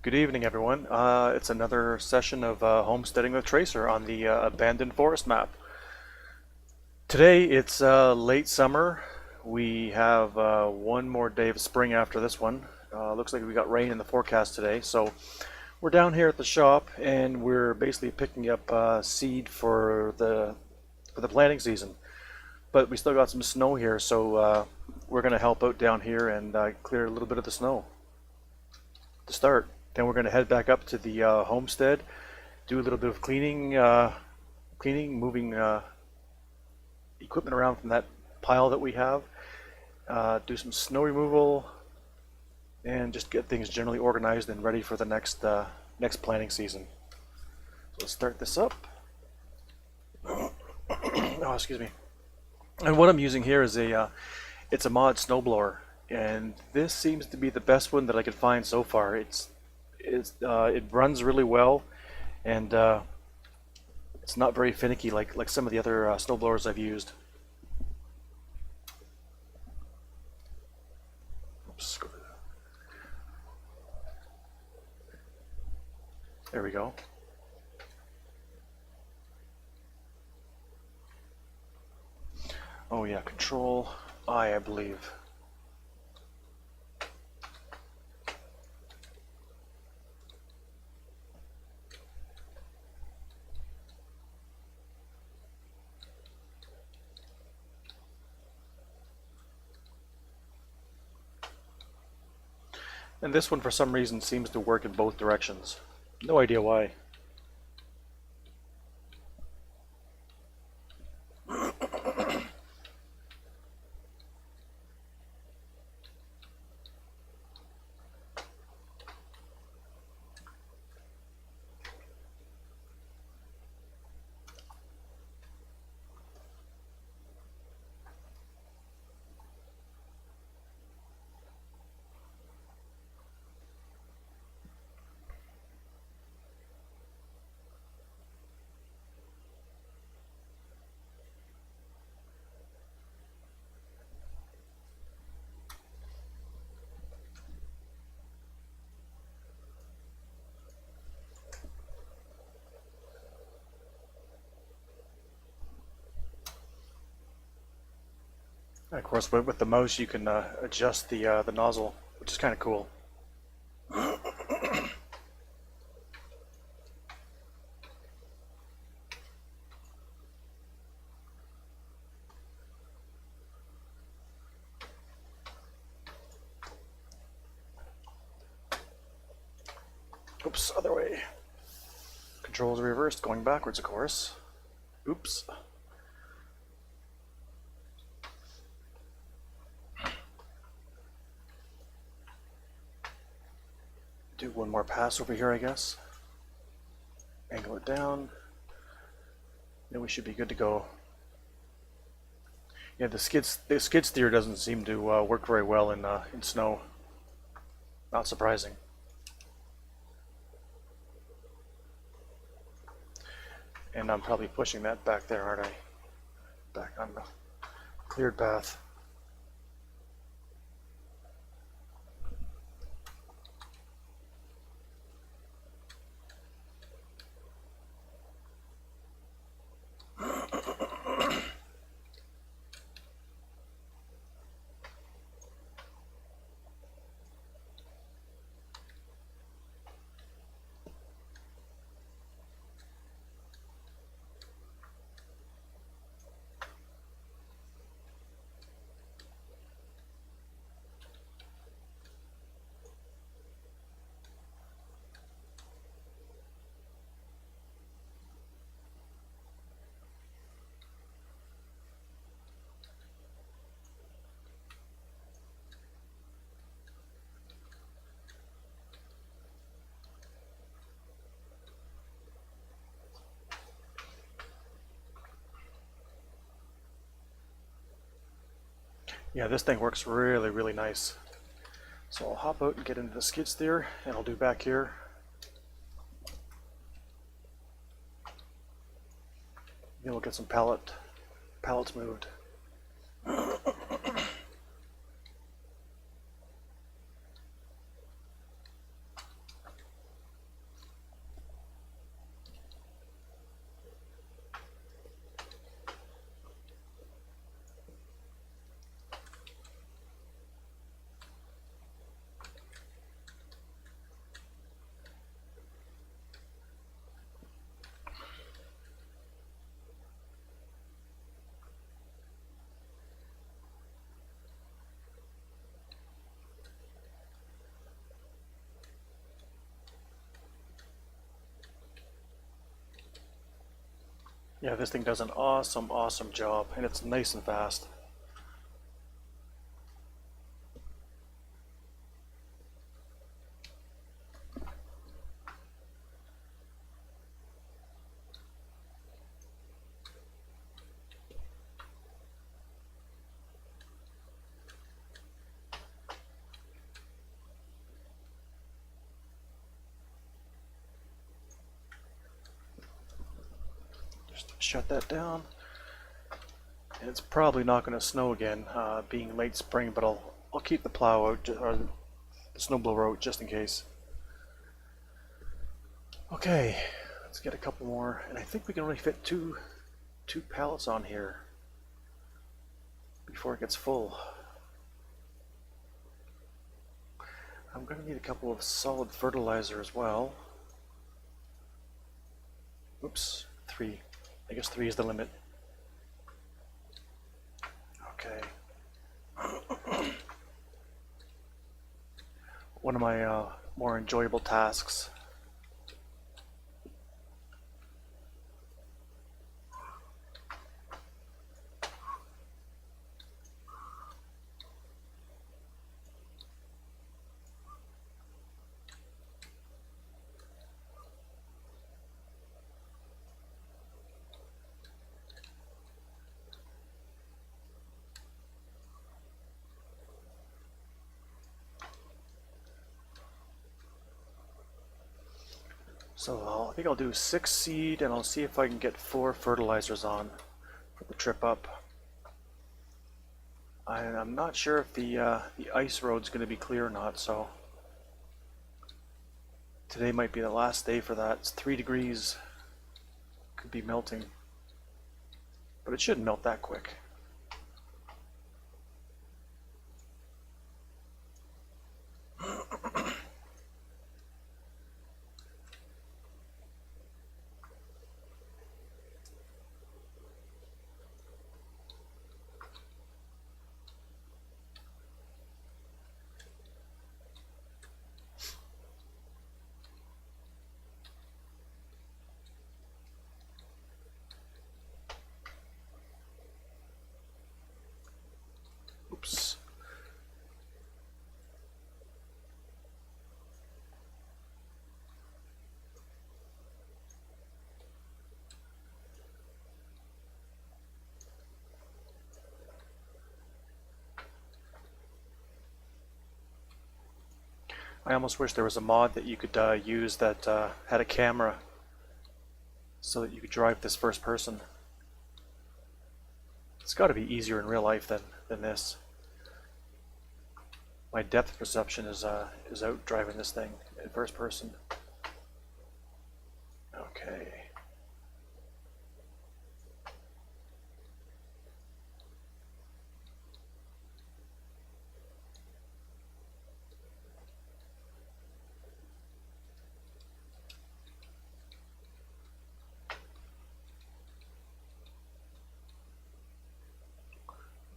Good evening, everyone. It's another session of Homesteading with Tracer on the abandoned forest map. Today it's late summer. We have one more day of spring after this one. Looks like we got rain in the forecast today, so we're down here at the shop and we're basically picking up seed for the planting season. But we still got some snow here, so we're going to help out down here and clear a little bit of the snow to start. Then we're going to head back up to the homestead, do a little bit of cleaning, moving equipment around from that pile that we have, do some snow removal, and just get things generally organized and ready for the next planting season. So let's start this up. Oh, excuse me. And what I'm using here is it's a mod snowblower, and this seems to be the best one that I could find so far. It runs really well, and it's not very finicky like some of the other snowblowers I've used. Oops. There we go. Oh yeah, Control I believe. And this one, for some reason, seems to work in both directions. No idea why. And of course, with the mouse, you can adjust the nozzle, which is kind of cool. Oops, other way. Controls reversed, going backwards, of course. Oops. Do one more pass over here, I guess. Angle it down. Then we should be good to go. Yeah, the skid steer doesn't seem to work very well in snow. Not surprising. And I'm probably pushing that back there, aren't I? Back on the cleared path. Yeah, this thing works really, really nice. So I'll hop out and get into the skid steer, and I'll do back here. Then we'll get some pallets moved. Yeah, this thing does an awesome job, and it's nice and fast. Just shut that down. And it's probably not going to snow again, being late spring, but I'll keep the plow out, or the snowblower out, just in case. Okay, let's get a couple more, and I think we can only fit two pallets on here before it gets full. I'm going to need a couple of solid fertilizer as well. Oops, 3. I guess 3 is the limit. Okay. One of my more enjoyable tasks. So I think I'll do 6 seed, and I'll see if I can get 4 fertilizers on for the trip up. I'm not sure if the ice road's going to be clear or not, so today might be the last day for that. It's 3 degrees, could be melting, but it shouldn't melt that quick. Oops. I almost wish there was a mod that you could use that had a camera so that you could drive this first person. It's got to be easier in real life than this. My depth perception is out driving this thing in first person. Okay.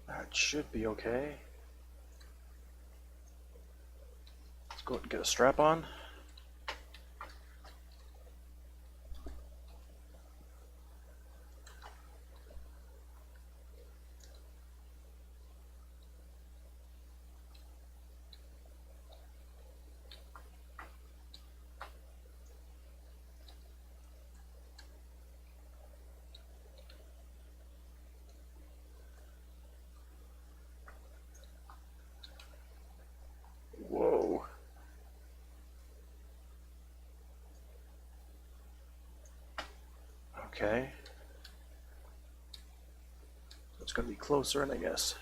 That should be okay. Let's go and get a strap on. Whoa. Okay. It's going to be closer in, I guess.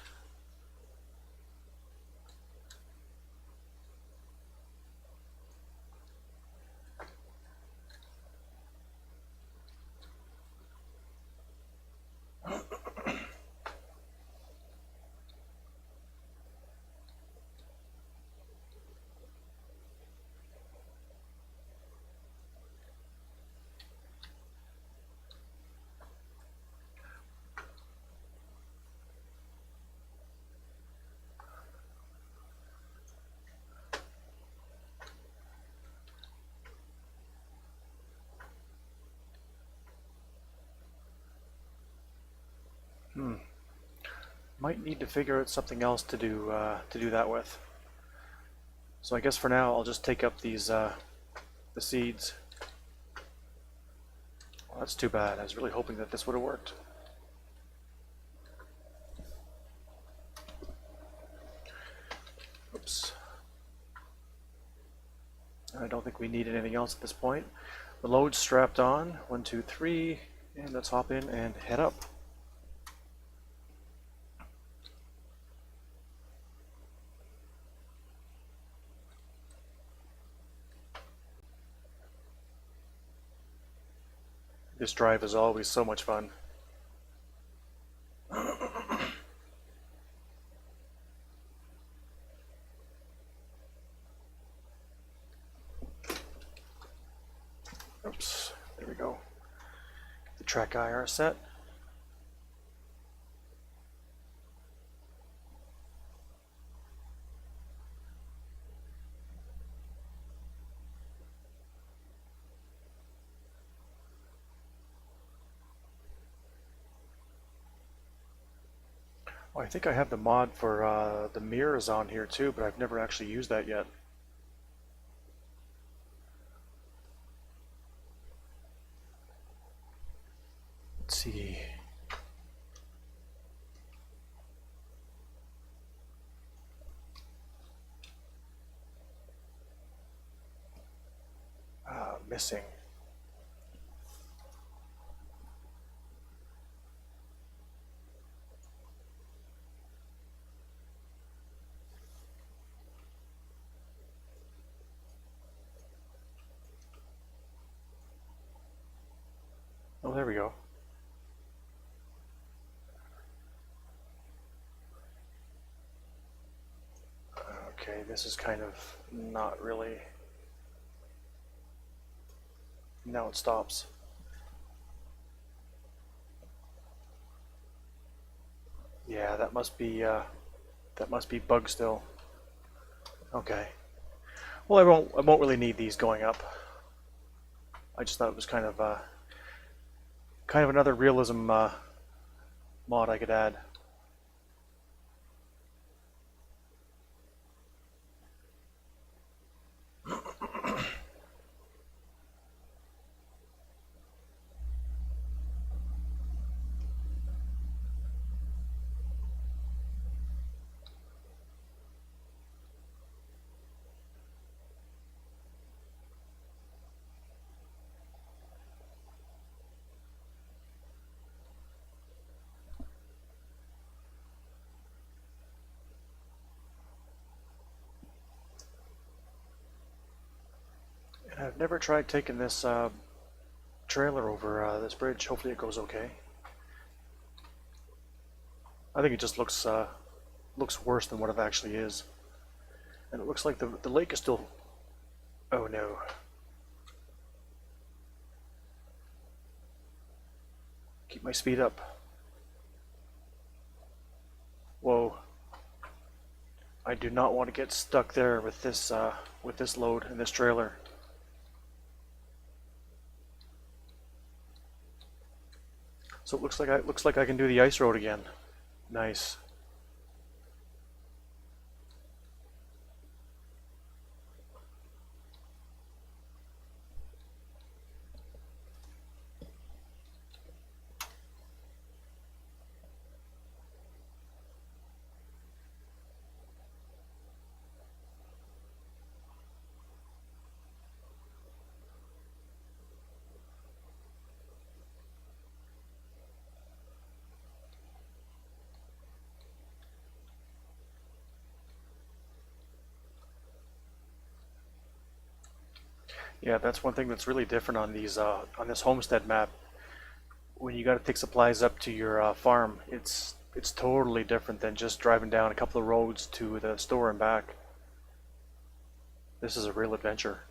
Might need to figure out something else to do that with. So I guess for now I'll just take up these the seeds. Well, that's too bad. I was really hoping that this would have worked. Oops. I don't think we need anything else at this point. The load's strapped on. 1, 2, 3, and let's hop in and head up. This drive is always so much fun. Oops, there we go. Get the track IR set. Oh, I think I have the mod for the mirrors on here too, but I've never actually used that yet. Let's see. Missing. Oh, there we go. Okay, this is kind of not really. Now it stops. Yeah, that must be bug still. Okay. Well, I won't really need these going up. I just thought it was kind of another realism mod I could add. And I've never tried taking this trailer over this bridge. Hopefully it goes okay. I think it just looks worse than what it actually is. And it looks like the lake is still... Oh no. Keep my speed up. Whoa. I do not want to get stuck there with this load and this trailer. So it looks like I can do the ice road again. Nice. Yeah, that's one thing that's really different on these on this homestead map. When you got to take supplies up to your farm, it's totally different than just driving down a couple of roads to the store and back. This is a real adventure.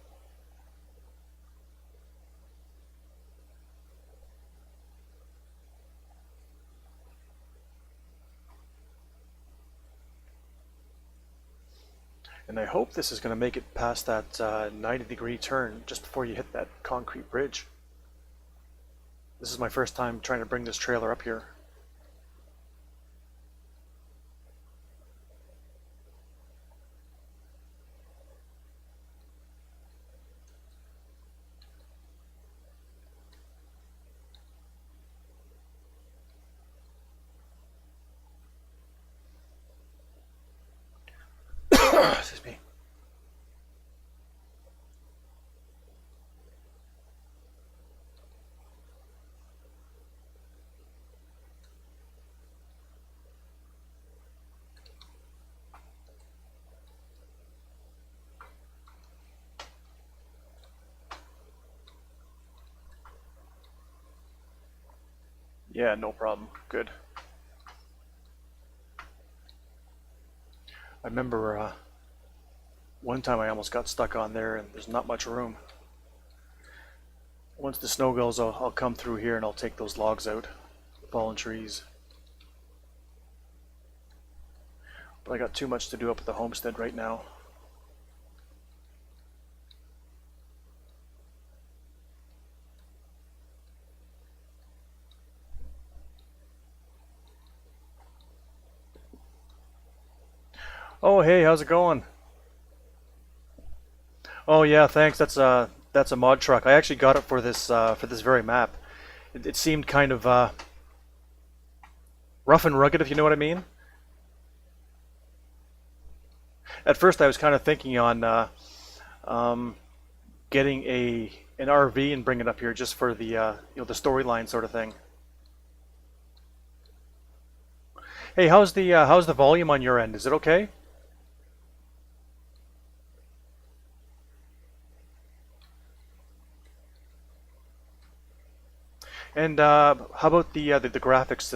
And I hope this is going to make it past that 90-degree turn just before you hit that concrete bridge. This is my first time trying to bring this trailer up here. Yeah, no problem. Good. I remember one time I almost got stuck on there, and there's not much room. Once the snow goes, I'll come through here and I'll take those logs out, the fallen trees. But I got too much to do up at the homestead right now. Oh, hey, how's it going? Oh yeah, thanks. That's a mod truck. I actually got it for this very map. It seemed kind of rough and rugged, if you know what I mean. At first, I was kind of thinking on um, getting a an RV and bring it up here just for the the storyline sort of thing. Hey, how's the volume on your end? Is it okay? And how about the graphics?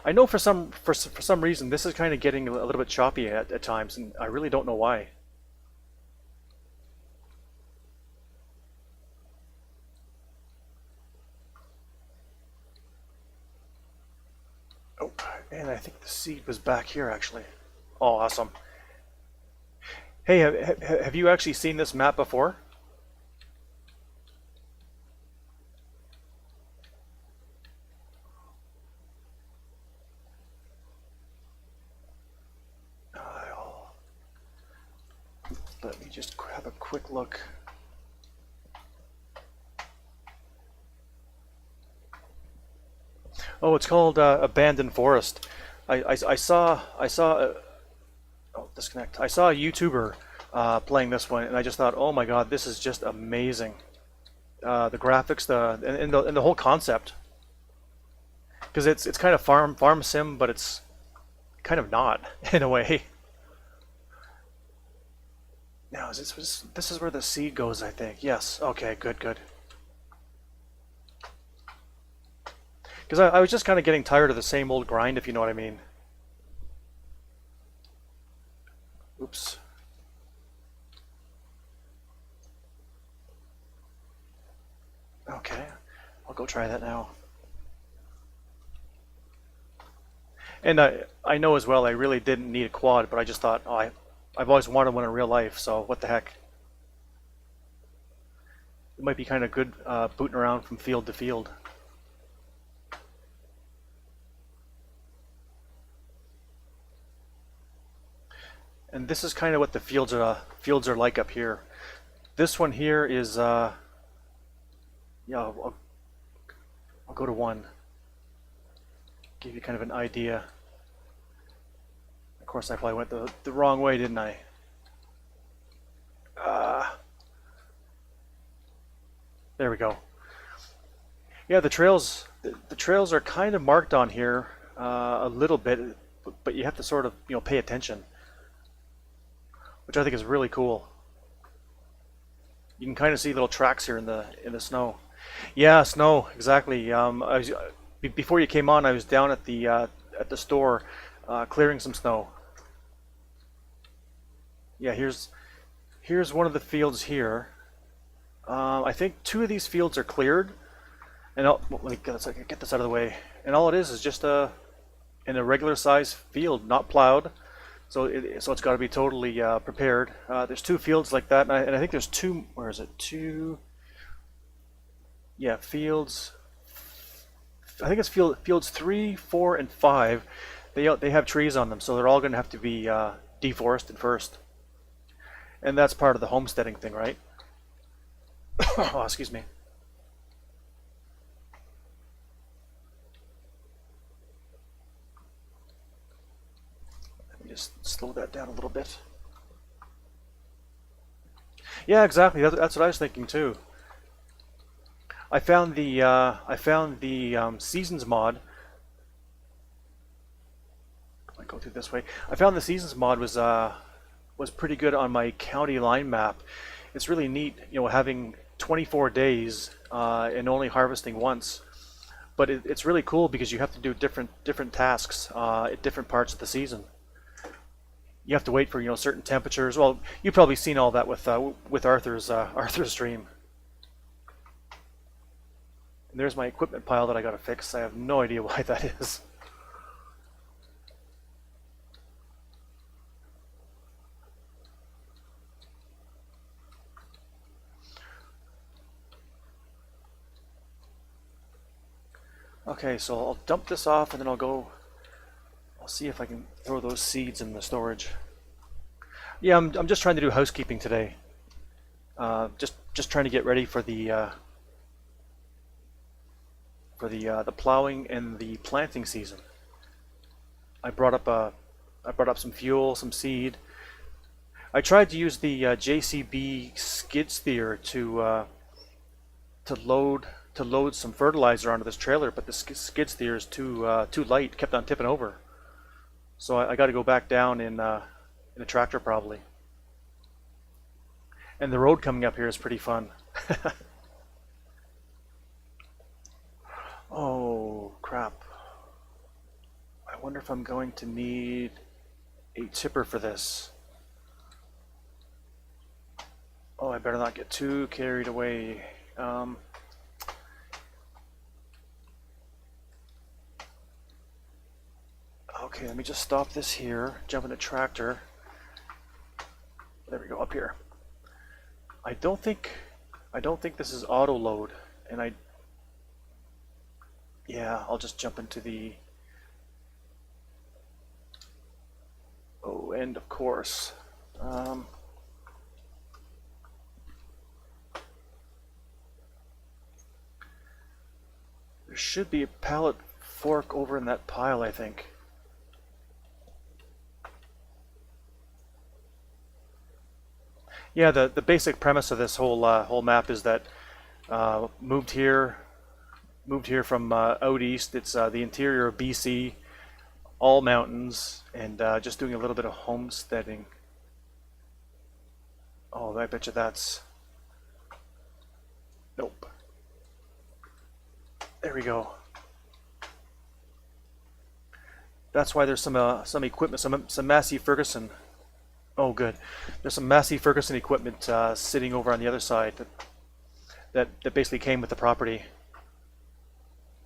I know for some reason this is kind of getting a little bit choppy at times, and I really don't know why. Oh, and I think the seed was back here actually. Oh, awesome. Hey, have you actually seen this map before? I'll, let me just have a quick look. Oh, it's called Abandoned Forest. I saw oh, disconnect. I saw a YouTuber playing this one, and I just thought, oh my God, this is just amazing. The graphics, and the whole concept, because it's kind of farm sim, but it's kind of not in a way. Now, this is where the seed goes, I think. Yes. Okay. Good. Good. Because I was just kind of getting tired of the same old grind, if you know what I mean. Oops. Okay. I'll go try that now. And I know as well I really didn't need a quad, but I just thought, oh, I've always wanted one in real life, so what the heck. It might be kind of good booting around from field to field. And this is kind of what the fields are like up here. This one here is yeah, I'll go to one. Give you kind of an idea. Of course, I probably went the wrong way, didn't I? Uh, there we go. Yeah, the trails are kind of marked on here a little bit, but you have to sort of pay attention, which I think is really cool. You can kind of see little tracks here in the snow. Yeah, snow exactly. Before you came on, I was down at the store clearing some snow. Yeah, here's one of the fields here. I think two of these fields are cleared, and let me get this out of the way. And all it is just in a regular size field, not plowed. So it's got to be totally prepared. There's two fields like that, and I think there's two. Where is it? Two. Yeah, fields. I think it's fields 3, 4, and 5. They have trees on them, so they're all going to have to be deforested first. And that's part of the homesteading thing, right? Oh, excuse me. Let me just slow that down a little bit. Yeah, exactly. That's what I was thinking too. I found the seasons mod. I go through this way. I found the seasons mod was pretty good on my county line map. It's really neat, having 24 days and only harvesting once. But it's really cool because you have to do different tasks at different parts of the season. You have to wait for certain temperatures. Well, you've probably seen all that with Arthur's Arthur's stream. And there's my equipment pile that I gotta fix. I have no idea why that is. Okay, so I'll dump this off and then I'll see if I can throw those seeds in the storage. Yeah, I'm just trying to do housekeeping today. Just trying to get ready for the plowing and the planting season. I brought up some fuel, some seed. I tried to use the JCB skid steer to load some fertilizer onto this trailer, but the skid steer is too light. Kept on tipping over. So I got to go back down in a tractor probably. And the road coming up here is pretty fun. Oh crap! I wonder if I'm going to need a tipper for this. Oh, I better not get too carried away. Okay, let me just stop this here, jump in the tractor. There we go, up here. I don't think this is auto load, and yeah, I'll just jump into the end of course. There should be a pallet fork over in that pile, I think. Yeah, the basic premise of this whole map is that moved here from out east. It's the interior of BC, all mountains, and just doing a little bit of homesteading. Oh, I bet you that's... Nope. There we go. That's why there's some equipment, some Massey Ferguson. Oh, good. There's some Massey Ferguson equipment sitting over on the other side that basically came with the property.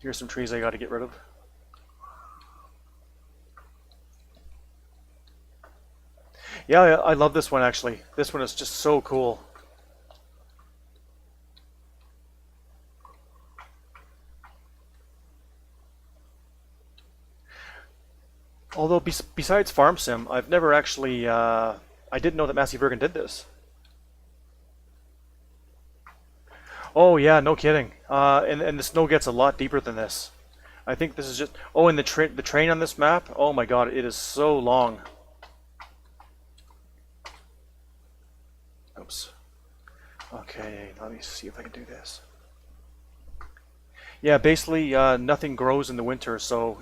Here's some trees I got to get rid of. Yeah, I love this one actually. This one is just so cool. Although besides Farm Sim, I've never actually, I didn't know that Massey Ferguson did this. Oh yeah, no kidding. And the snow gets a lot deeper than this. I think this is just, oh, and the train on this map, oh my god, it is so long. Oops. Okay, let me see if I can do this. Yeah, basically nothing grows in the winter, so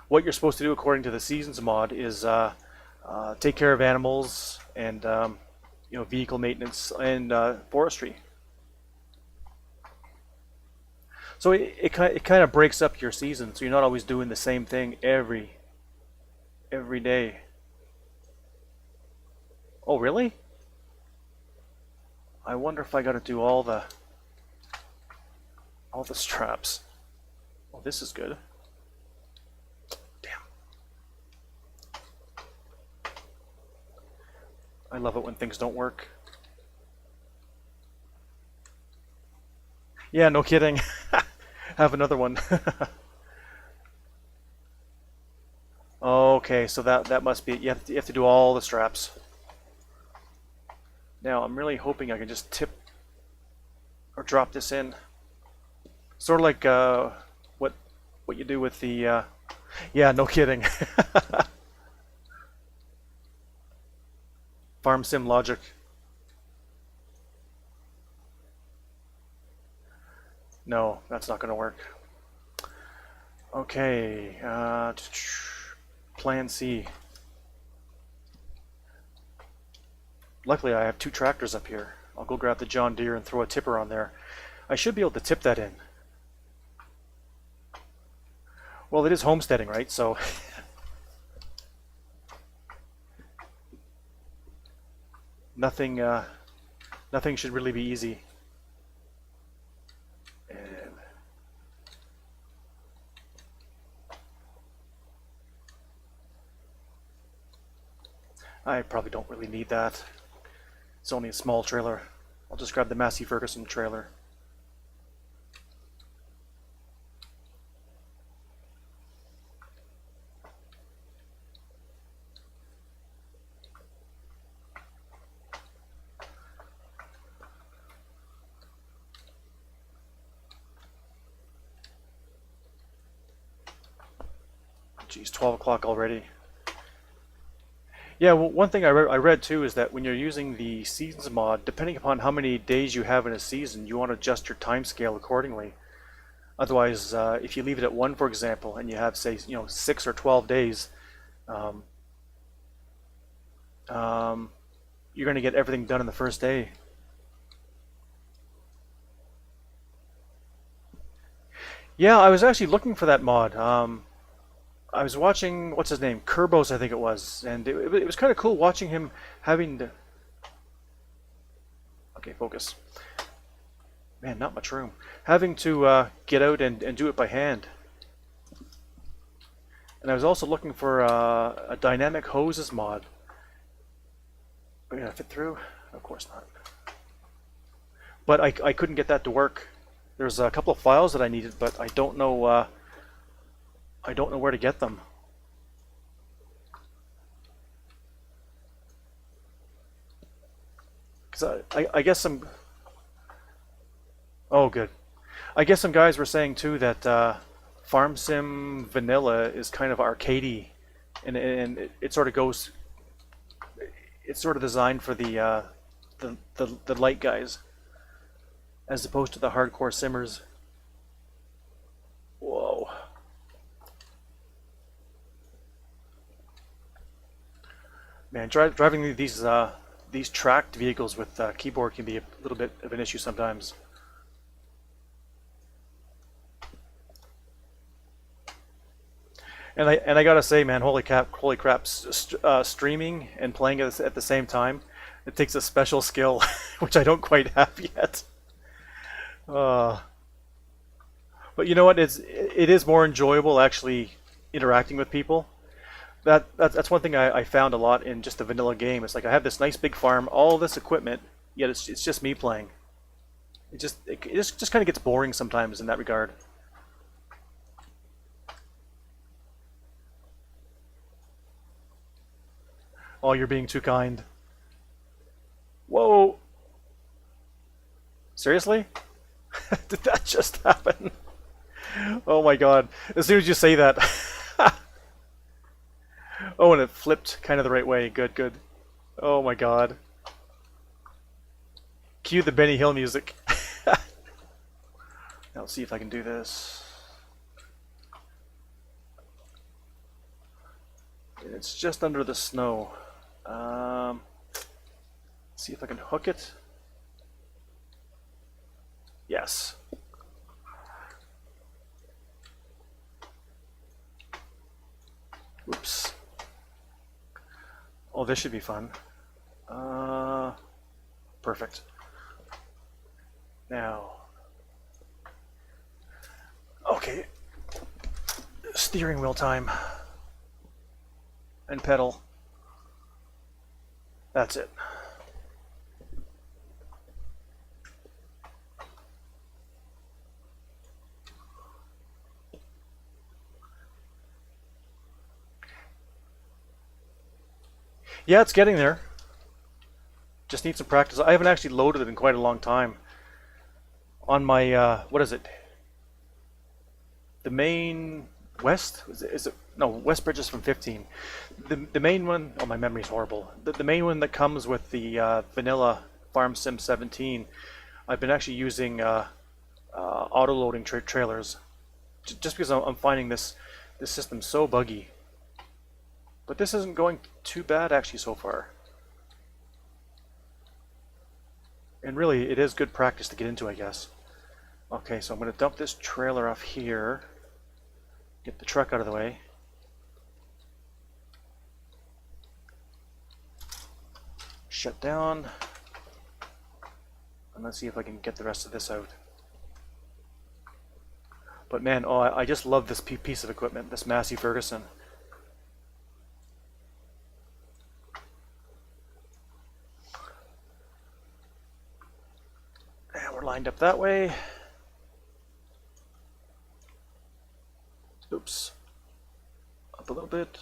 what you're supposed to do according to the seasons mod is take care of animals and vehicle maintenance and forestry. So it kind of breaks up your season, so you're not always doing the same thing every day. Oh really? I wonder if I got to do all the straps. Oh, this is good. Damn. I love it when things don't work. Yeah, no kidding. Have another one. Okay, so that must be it. You have to do all the straps. Now I'm really hoping I can just tip or drop this in, sort of like what you do with the. Yeah, no kidding. Farm sim logic. No, that's not going to work. Okay, Plan C. Luckily, I have two tractors up here. I'll go grab the John Deere and throw a tipper on there. I should be able to tip that in. Well, it is homesteading, right? So nothing, nothing should really be easy. And I probably don't really need that. It's only a small trailer. I'll just grab the Massey Ferguson trailer. Geez, 12 o'clock already. Yeah, well, one thing I read too is that when you're using the seasons mod, depending upon how many days you have in a season, you want to adjust your time scale accordingly. Otherwise, if you leave it at 1, for example, and you have, say, 6 or 12 days, um, you're going to get everything done in the first day. Yeah, I was actually looking for that mod. I was watching, what's his name? Kerbos, I think it was. And it was kind of cool watching him having to... Okay, focus. Man, not much room. Having to get out and do it by hand. And I was also looking for a dynamic hoses mod. Are we gonna fit through? Of course not. But I couldn't get that to work. There's a couple of files that I needed, but I don't know where to get them. Because I guess some... Oh, good. I guess some guys were saying too that Farm Sim Vanilla is kind of arcadey, and it sort of goes... It's sort of designed for the light guys, as opposed to the hardcore simmers. Whoa. Man, driving these tracked vehicles with keyboard can be a little bit of an issue sometimes. And I gotta say, man, holy crap! Streaming and playing at the same time, it takes a special skill, which I don't quite have yet. Uh, but you know what? It is more enjoyable actually interacting with people. That's one thing I found a lot in just a vanilla game. It's like I have this nice big farm, all this equipment, yet it's just me playing. It just kind of gets boring sometimes in that regard. Oh, you're being too kind. Whoa! Seriously? Did that just happen? Oh my god. As soon as you say that. Oh, and it flipped kind of the right way. Good, good. Oh my god. Cue the Benny Hill music. Now let's see if I can do this. It's just under the snow. See if I can hook it. Yes. Oops. Oh, this should be fun. Perfect. Now. Okay. Steering wheel time. And pedal. That's it. Yeah, it's getting there. Just need some practice. I haven't actually loaded it in quite a long time. On my, what is it? The main West? Is it? No, West Bridge is from 15. The main one, oh, my memory's horrible. The main one that comes with the vanilla Farm Sim 17, I've been actually using auto-loading trailers. Just because I'm finding this system so buggy. But this isn't going too bad actually so far. And really, it is good practice to get into, I guess. Okay, so I'm going to dump this trailer off here. Get the truck out of the way. Shut down. And let's see if I can get the rest of this out. But man, oh, I just love this piece of equipment, this Massey Ferguson. And we're lined up that way. Oops. Up a little bit.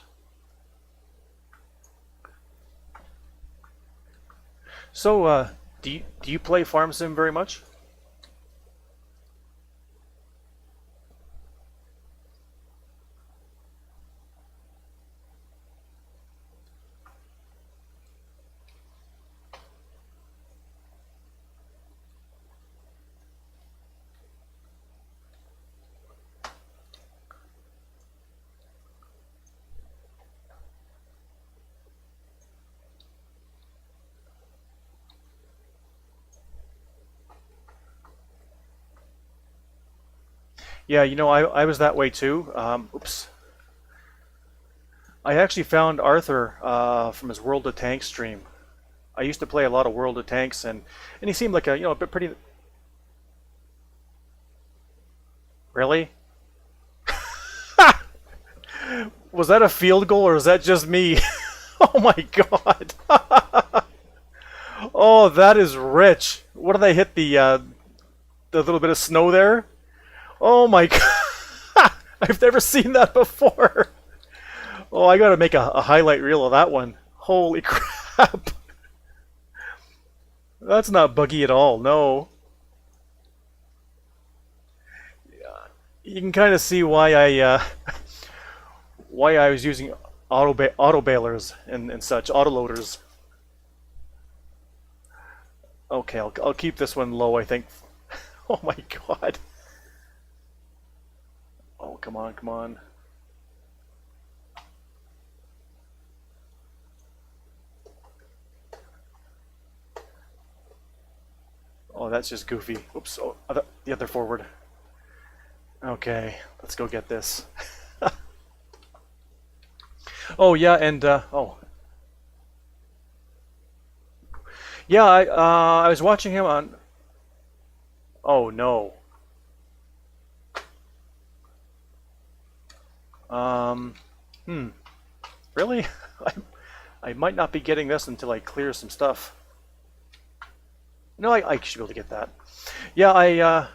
So, do you play Farm Sim very much? Yeah, you know, I was that way too. Oops. I actually found Arthur from his World of Tanks stream. I used to play a lot of World of Tanks, and he seemed like a, you know, a bit pretty. Really? Was that a field goal or is that just me? Oh my God. Oh, that is rich. What did I hit the little bit of snow there? Oh my God. I've never seen that before. Oh, I gotta make a highlight reel of that one. Holy crap. That's not buggy at all, no. You can kind of see why why I was using auto balers and such, auto loaders. Okay, I'll keep this one low, I think. Oh my God. Oh, come on, come on. Oh, that's just goofy. Oops, oh, the other forward. Okay, let's go get this. Oh, yeah, and, oh. Yeah, I was watching him on... Oh, no. Hmm. Really? I might not be getting this until I clear some stuff. No, I should be able to get that. Yeah, I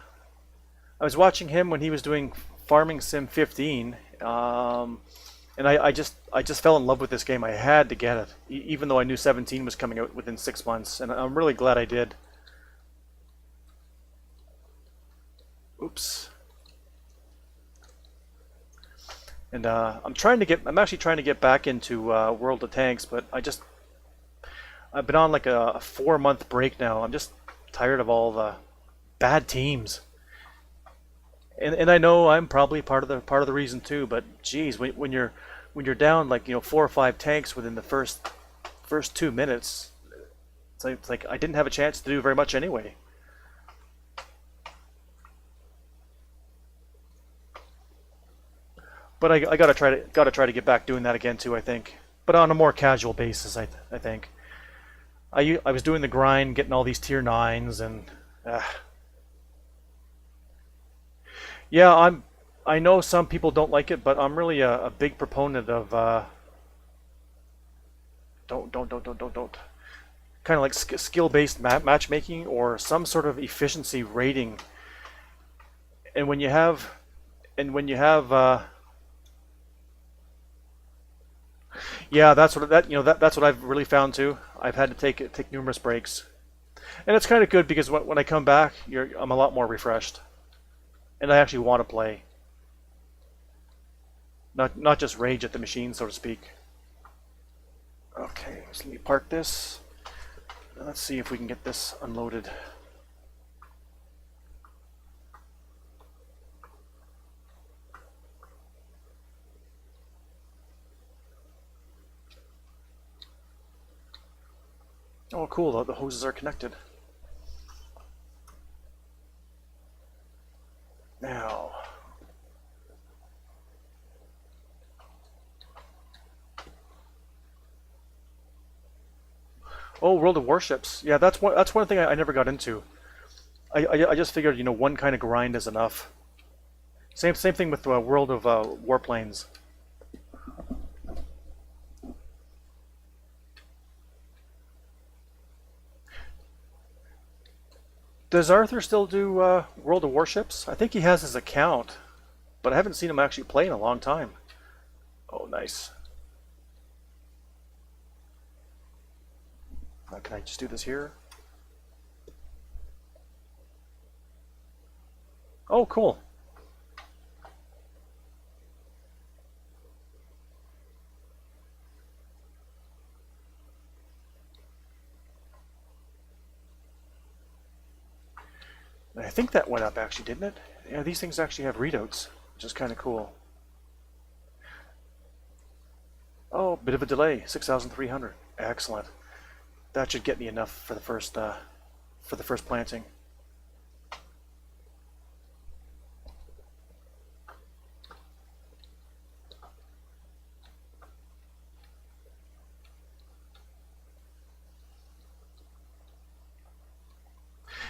was watching him when he was doing Farming Sim 15, and I just fell in love with this game. I had to get it, even though I knew 17 was coming out within 6 months, and I'm really glad I did. Oops. And I'm actually trying to get back into World of Tanks, but I've been on like a 4-month break now. I'm just tired of all the bad teams. And I know I'm probably part of the reason too, but geez, when you're down like, you know, 4 or 5 tanks within the first 2 minutes, it's like I didn't have a chance to do very much anyway. But I gotta try to get back doing that again too, I think. But on a more casual basis, I think. I was doing the grind, getting all these tier 9s, and yeah, I know some people don't like it, but I'm really a big proponent of don't kind of like skill-based matchmaking or some sort of efficiency rating. And when you have yeah, that's what I've really found too. I've had to take numerous breaks, and it's kind of good because when I come back, I'm a lot more refreshed, and I actually want to play, not just rage at the machine, so to speak. Okay, so let me park this. Let's see if we can get this unloaded. Oh, cool, the hoses are connected. Now, Oh, World of Warships. Yeah, that's one thing I never got into. I just figured, one kind of grind is enough. Same thing with World of Warplanes. Does Arthur still do World of Warships? I think he has his account, but I haven't seen him actually play in a long time. Oh, nice. Can I just do this here? Oh, cool. I think that went up actually, didn't it? Yeah, these things actually have readouts, which is kind of cool. Oh, bit of a delay, 6,300. Excellent. That should get me enough for the first planting.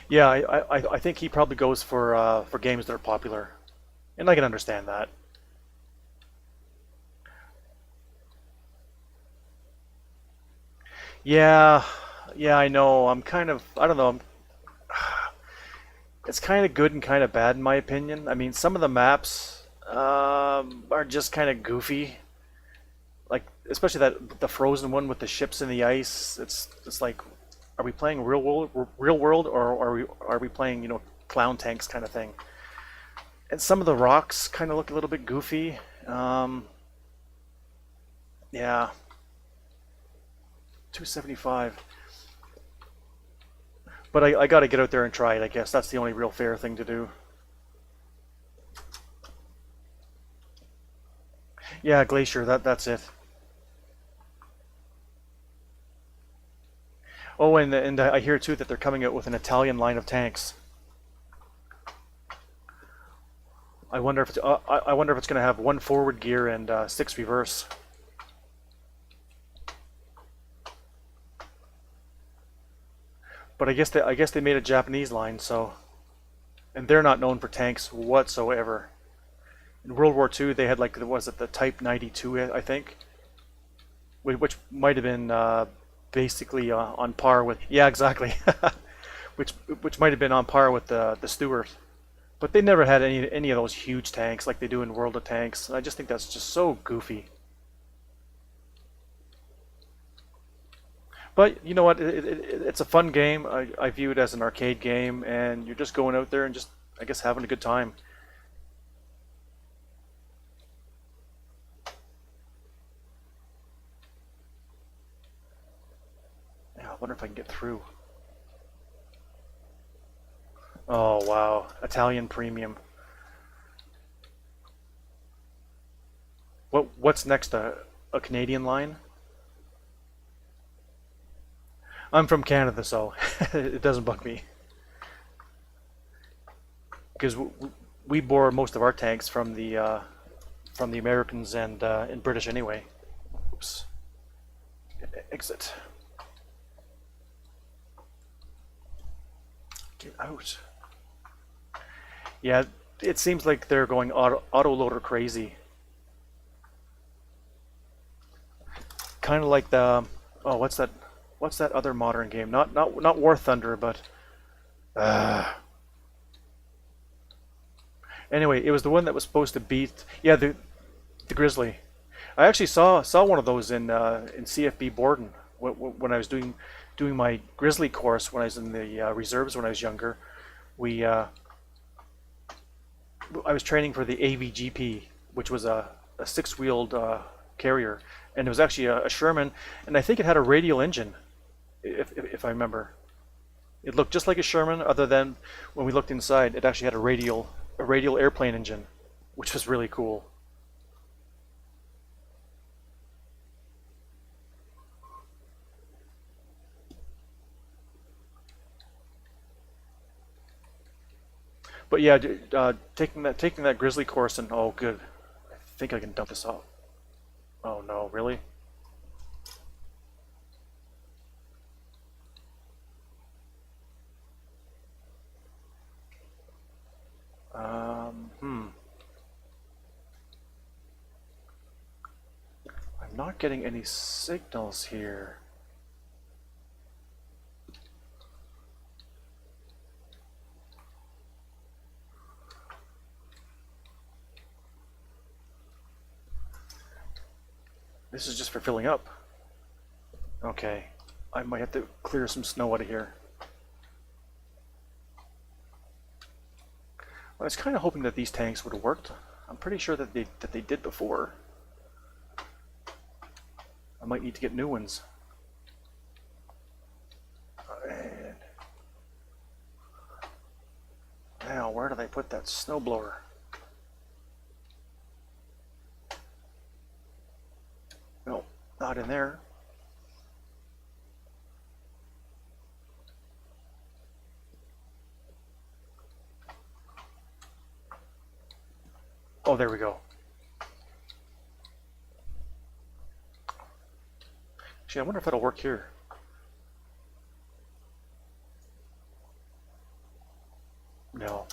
Yeah, I think he probably goes for games that are popular, and I can understand that. Yeah, yeah, I know. I don't know. It's kind of good and kind of bad in my opinion. I mean, some of the maps are just kind of goofy. Like especially that the frozen one with the ships in the ice. It's like, are we playing real world, or are we playing clown tanks kind of thing? And some of the rocks kind of look a little bit goofy. Um, yeah, 275. But I got to get out there and try it. I guess that's the only real fair thing to do. Yeah, Glacier. That's it. Oh, and I hear too that they're coming out with an Italian line of tanks. I wonder if it's going to have one forward gear and six reverse. But I guess they made a Japanese line, so and they're not known for tanks whatsoever. In World War II, they had like was it the Type 92, I think, which might have been basically on par with, yeah, exactly, which which might have been on par with the Stuart. But they never had any of those huge tanks like they do in World of Tanks. I just think that's just so goofy. But you know what? It's a fun game. I view it as an arcade game, and you're just going out there and just, I guess, having a good time. Yeah, I wonder if I can get through. Oh wow, Italian premium. What's next? A Canadian line? I'm from Canada, so it doesn't bug me because we bore most of our tanks from the Americans and British anyway. Oops. Exit. Get out. Yeah, it seems like they're going auto loader crazy. Kind of like the, oh, what's that other modern game? Not War Thunder, but uh, anyway, it was the one that was supposed to beat, yeah, the Grizzly. I actually saw one of those in CFB Borden when I was doing my Grizzly course when I was in the reserves when I was younger. We I was training for the AVGP, which was a six-wheeled carrier, and it was actually a Sherman, and I think it had a radial engine, if I remember. It looked just like a Sherman, other than when we looked inside, it actually had a radial airplane engine, which was really cool. But yeah, taking that Grizzly course, and oh good, I think I can dump this off. Oh no, really? not getting any signals here. This is just for filling up. Okay, I might have to clear some snow out of here. I was kind of hoping that these tanks would have worked. I'm pretty sure that they did before. I might need to get new ones. And now, where did I put that snowblower? No, not in there. Oh, there we go. Actually, I wonder if that'll work here. No.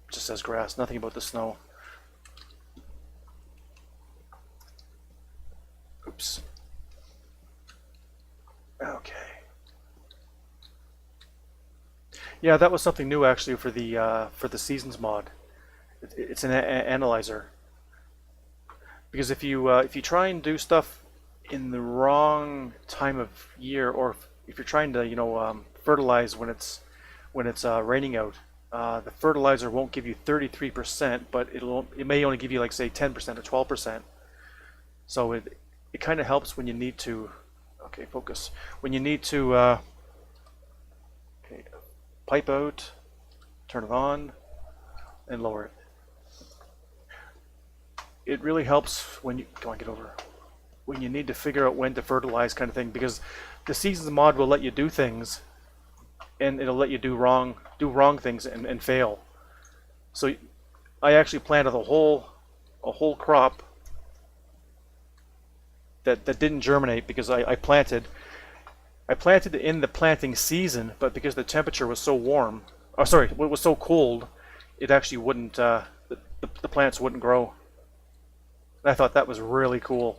It just says grass, nothing about the snow. Oops. Okay. Yeah, that was something new actually for the seasons mod. It's an analyzer. Because if you try and do stuff in the wrong time of year, or if you're trying to fertilize when it's raining out, the fertilizer won't give you 33%, but it may only give you like say 10% or 12%. So it kind of helps when you need to. Okay, focus. When you need to okay, pipe out, turn it on, and lower it. It really helps when you get over when you need to figure out when to fertilize, kind of thing, because the seasons mod will let you do things, and it'll let you do wrong things and fail. So I actually planted a whole crop that didn't germinate because I planted in the planting season, but because the temperature was so warm, oh sorry, it was so cold, it actually wouldn't the plants wouldn't grow. I thought that was really cool.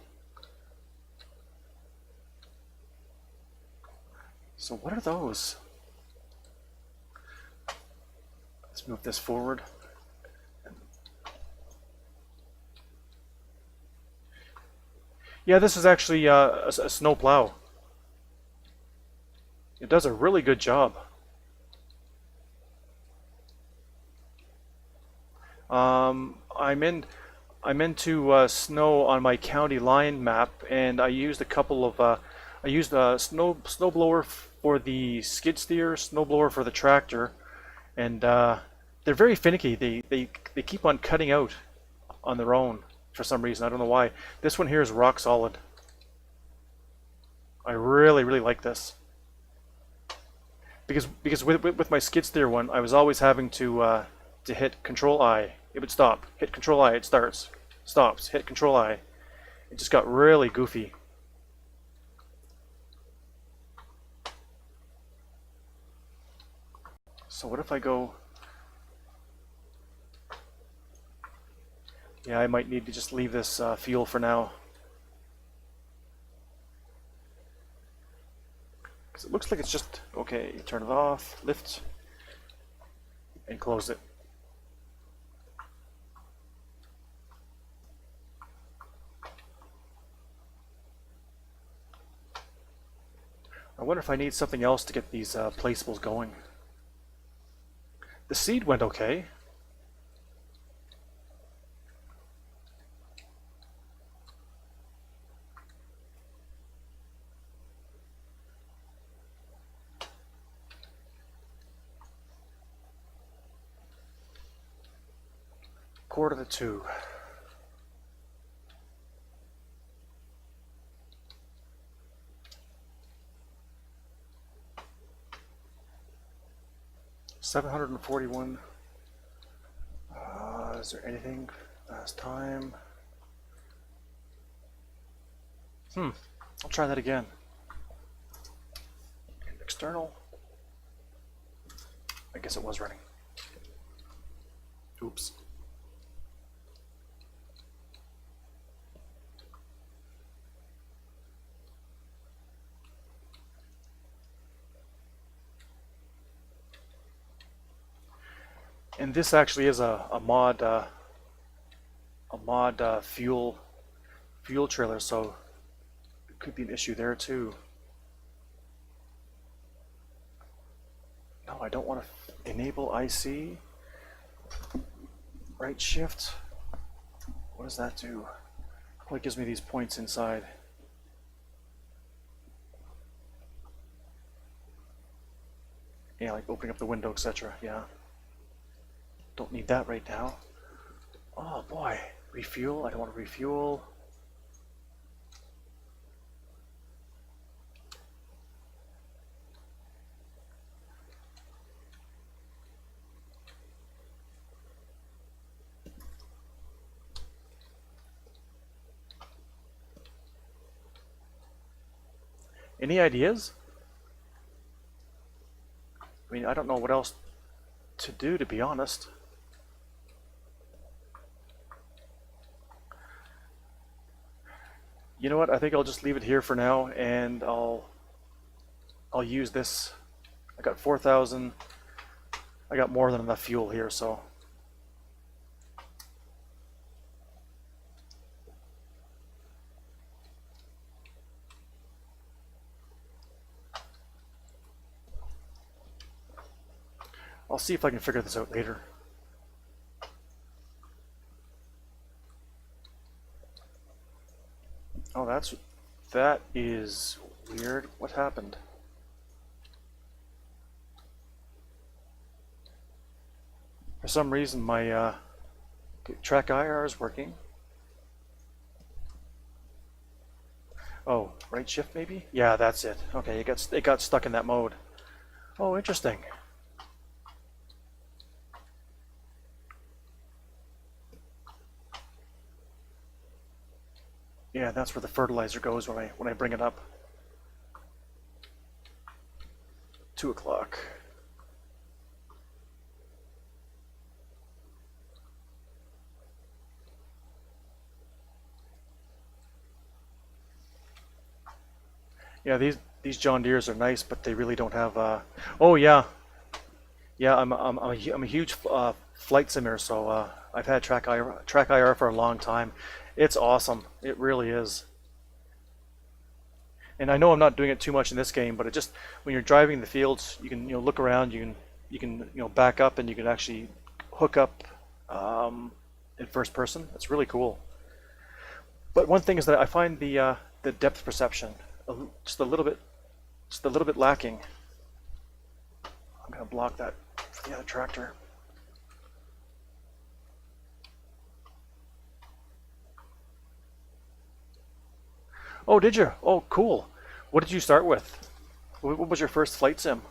So what are those? Let's move this forward. Yeah, this is actually a snow plow. It does a really good job. I'm into snow on my county line map, and I used a couple of I used a snowblower for the skid steer, snowblower for the tractor, and they're very finicky. They keep on cutting out on their own for some reason. I don't know why. This one here is rock solid. I really like this because with my skid steer one, I was always having to hit Control I. It would stop. Hit Control I, it starts. Stops. Hit Control I. It just got really goofy. So what if I go... Yeah, I might need to just leave this fuel for now. Because it looks like it's just... Okay, turn it off, lift, and close it. I wonder if I need something else to get these placeables going. The seed went okay. Quarter to 2. $741. Is there anything last time? I'll try that again. External. I guess it was running. Oops. And this actually is a mod fuel trailer, so it could be an issue there too. No, I don't want to enable IC. Right shift. What does that do? Well, it gives me these points inside. Yeah, like opening up the window, etc. Yeah. Don't need that right now. Oh boy. Refuel. I don't want to refuel. Any ideas? I mean, I don't know what else to do, to be honest. You know what? I think I'll just leave it here for now, and I'll use this. I got 4,000. I got more than enough fuel here, so. I'll see if I can figure this out later. Oh, that is weird. What happened? For some reason, my track IR is working. Oh, right shift maybe? Yeah, that's it. Okay, it got stuck in that mode. Oh, interesting. Yeah, that's where the fertilizer goes when I bring it up. 2 o'clock. Yeah, these John Deeres are nice, but they really don't have. Oh yeah, yeah. I'm a huge flight simmer, so I've had track IR for a long time. It's awesome. It really is. And I know I'm not doing it too much in this game, but it just when you're driving the fields, you can look around, you can back up, and you can actually hook up in first person. It's really cool. But one thing is that I find the depth perception just a little bit lacking. I'm gonna block that for the other tractor. Oh, did you? Oh, cool. What did you start with? What was your first flight sim?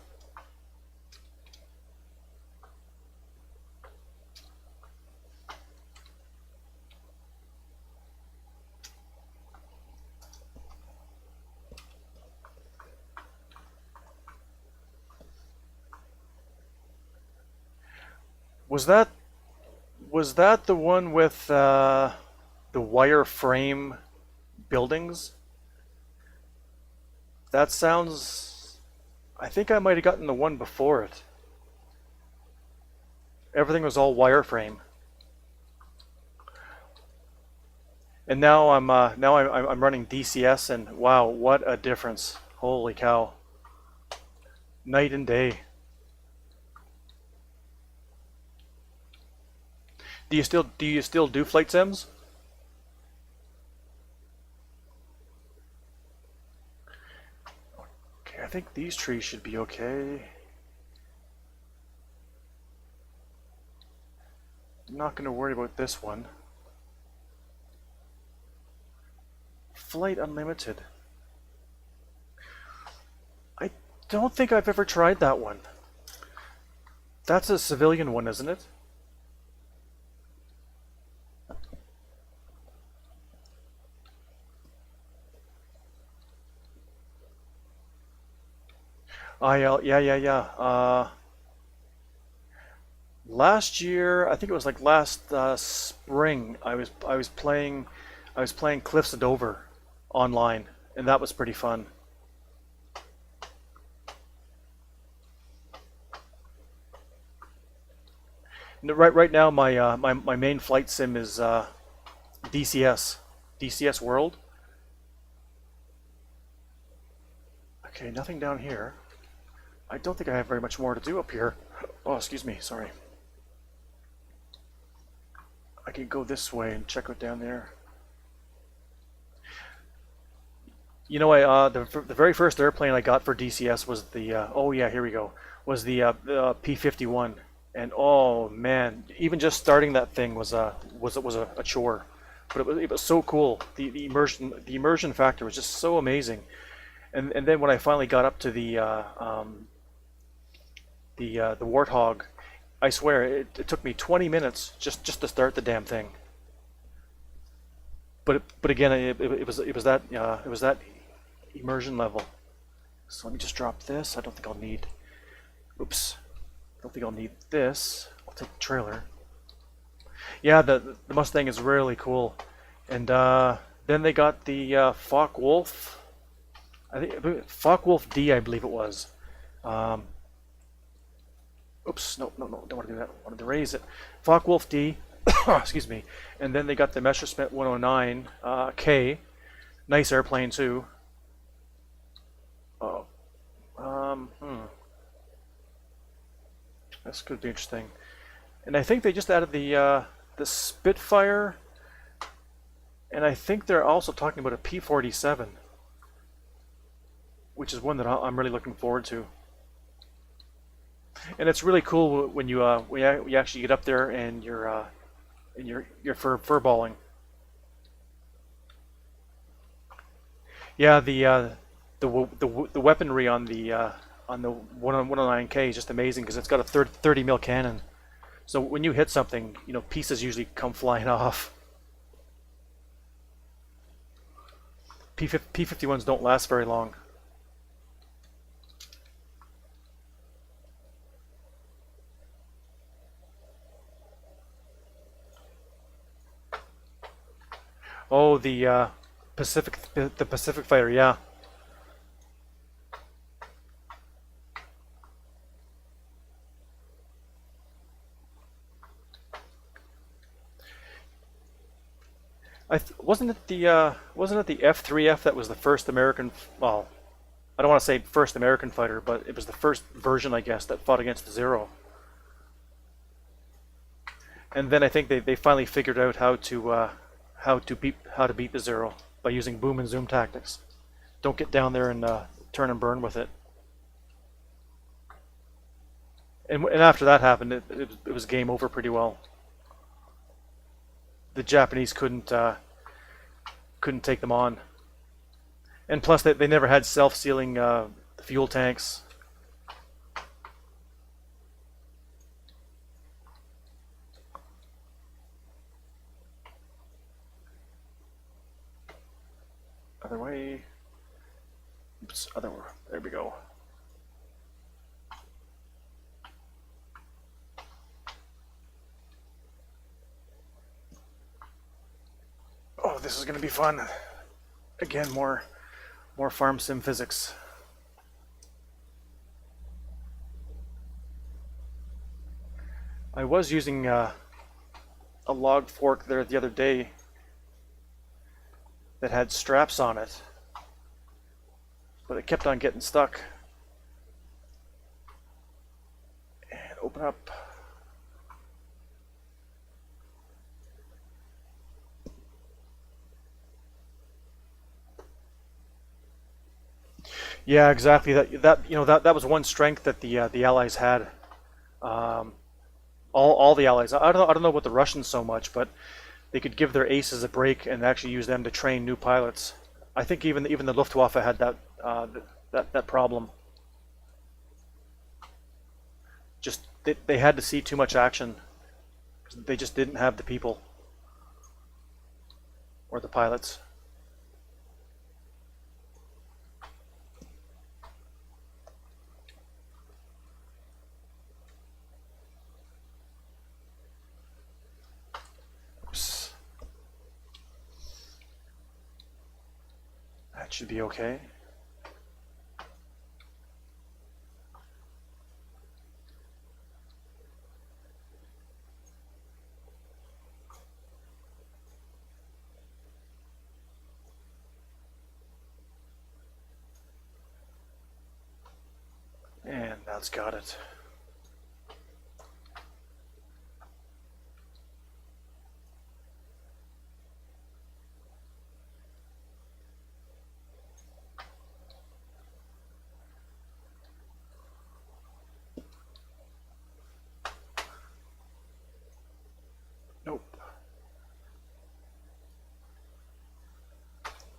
Was that the one with the wireframe buildings? That sounds. I think I might have gotten the one before it. Everything was all wireframe. And now I'm running DCS, and wow, what a difference! Holy cow! Night and day. Do you still do flight sims? Okay, I think these trees should be okay. I'm not going to worry about this one. Flight Unlimited. I don't think I've ever tried that one. That's a civilian one, isn't it? Yeah. Last year, I think it was like last spring, I was playing Cliffs of Dover online, and that was pretty fun. Right now, my main flight sim is DCS World. Okay, nothing down here. I don't think I have very much more to do up here. Oh, excuse me, sorry. I could go this way and check out down there. You know, the very first airplane I got for DCS was the oh yeah, here we go. Was the P-51, and oh man, even just starting that thing was a chore, but it was so cool. The immersion factor was just so amazing, and then when I finally got up to the Warthog, I swear it took me 20 minutes just to start the damn thing. But again, it was that immersion level. So let me just drop this. I don't think I'll need. Oops. I don't think I'll need this. I'll take the trailer. Yeah, the Mustang is really cool. And then they got the Focke-Wulf. I think Focke-Wulf D, I believe it was. Oops, no, don't want to do that. I wanted to raise it. Focke-Wulf D. Excuse me. And then they got the Messerschmitt 109 K. Nice airplane too. Oh, this could be interesting. And I think they just added the Spitfire, and I think they're also talking about a P-47, which is one that I'm really looking forward to. And it's really cool when you actually get up there and you're furballing. Yeah, the weaponry on the 109K is just amazing because it's got a 30 mil cannon. So when you hit something, you know, pieces usually come flying off. P-51s don't last very long. Oh, the Pacific Fighter, yeah. Wasn't it the F3F that was the first American? Well, I don't want to say first American fighter, but it was the first version, I guess, that fought against the Zero. And then I think they finally figured out how to beat the Zero by using boom and zoom tactics. Don't get down there and turn and burn with it. And after that happened, it was game over pretty well. The Japanese couldn't take them on, and plus they never had self-sealing fuel tanks. Other way. Oops, other way. There we go. Oh, this is going to be fun. Again, more farm sim physics. I was using a log fork there the other day that had straps on it, but it kept on getting stuck. And open up. Yeah, exactly. That was one strength that the Allies had. All the Allies. I don't know about the Russians so much, but they could give their aces a break and actually use them to train new pilots. I think even the Luftwaffe had that problem. Just they had to see too much action. They just didn't have the people or the pilots. That should be okay. that's got it. Nope.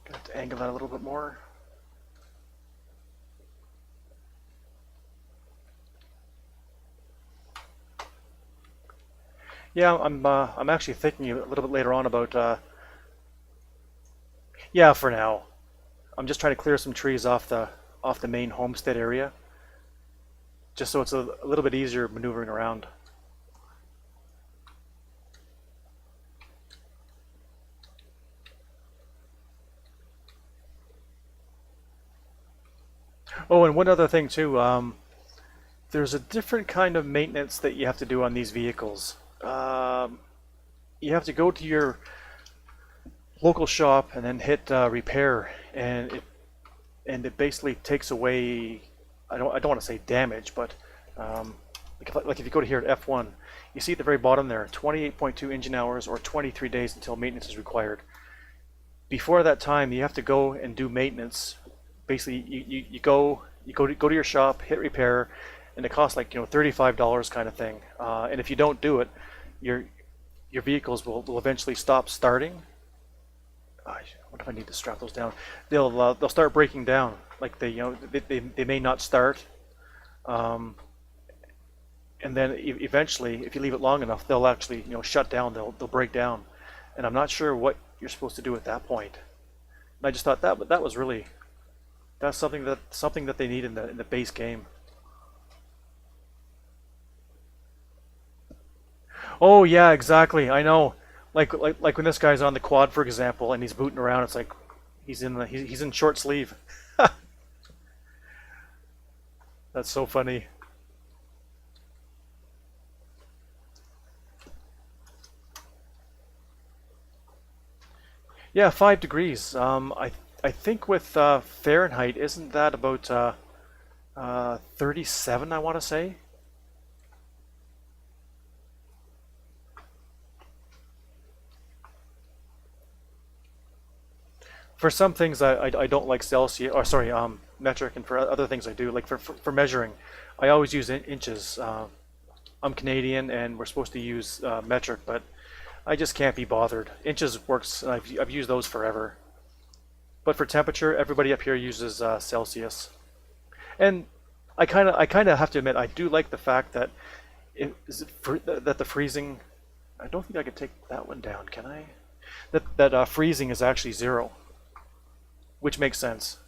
Got to angle that a little bit more. Yeah, I'm actually thinking a little bit later on about yeah, for now. I'm just trying to clear some trees off the main homestead area, just so it's a little bit easier maneuvering around. Oh, and one other thing too. There's a different kind of maintenance that you have to do on these vehicles. You have to go to your local shop and then hit repair, and it basically takes away. I don't want to say damage, but like if you go to here at F1, you see at the very bottom there, 28.2 engine hours or 23 days until maintenance is required. Before that time, you have to go and do maintenance. Basically, you go to your shop, hit repair, and it costs like $35 kind of thing. And if you don't do it, your vehicles will eventually stop starting. I wonder if I need to strap those down. They'll start breaking down. Like they may not start. And then eventually, if you leave it long enough, they'll actually shut down. They'll break down. And I'm not sure what you're supposed to do at that point. And I just thought that was really, that's something that they need in the base game. Oh yeah, exactly. I know. Like when this guy's on the quad, for example, and he's booting around, it's like he's in short sleeve. That's so funny. Yeah, 5 degrees. I think with Fahrenheit, isn't that about 37? I want to say. For some things I don't like Celsius, or sorry, metric, and for other things I do. Like for measuring, I always use inches. I'm Canadian and we're supposed to use metric, but I just can't be bothered. Inches works, and I've used those forever. But for temperature, everybody up here uses Celsius. And I kind of have to admit I do like the fact that that the freezing. I don't think I could take that one down, can I? That freezing is actually 0. Which makes sense.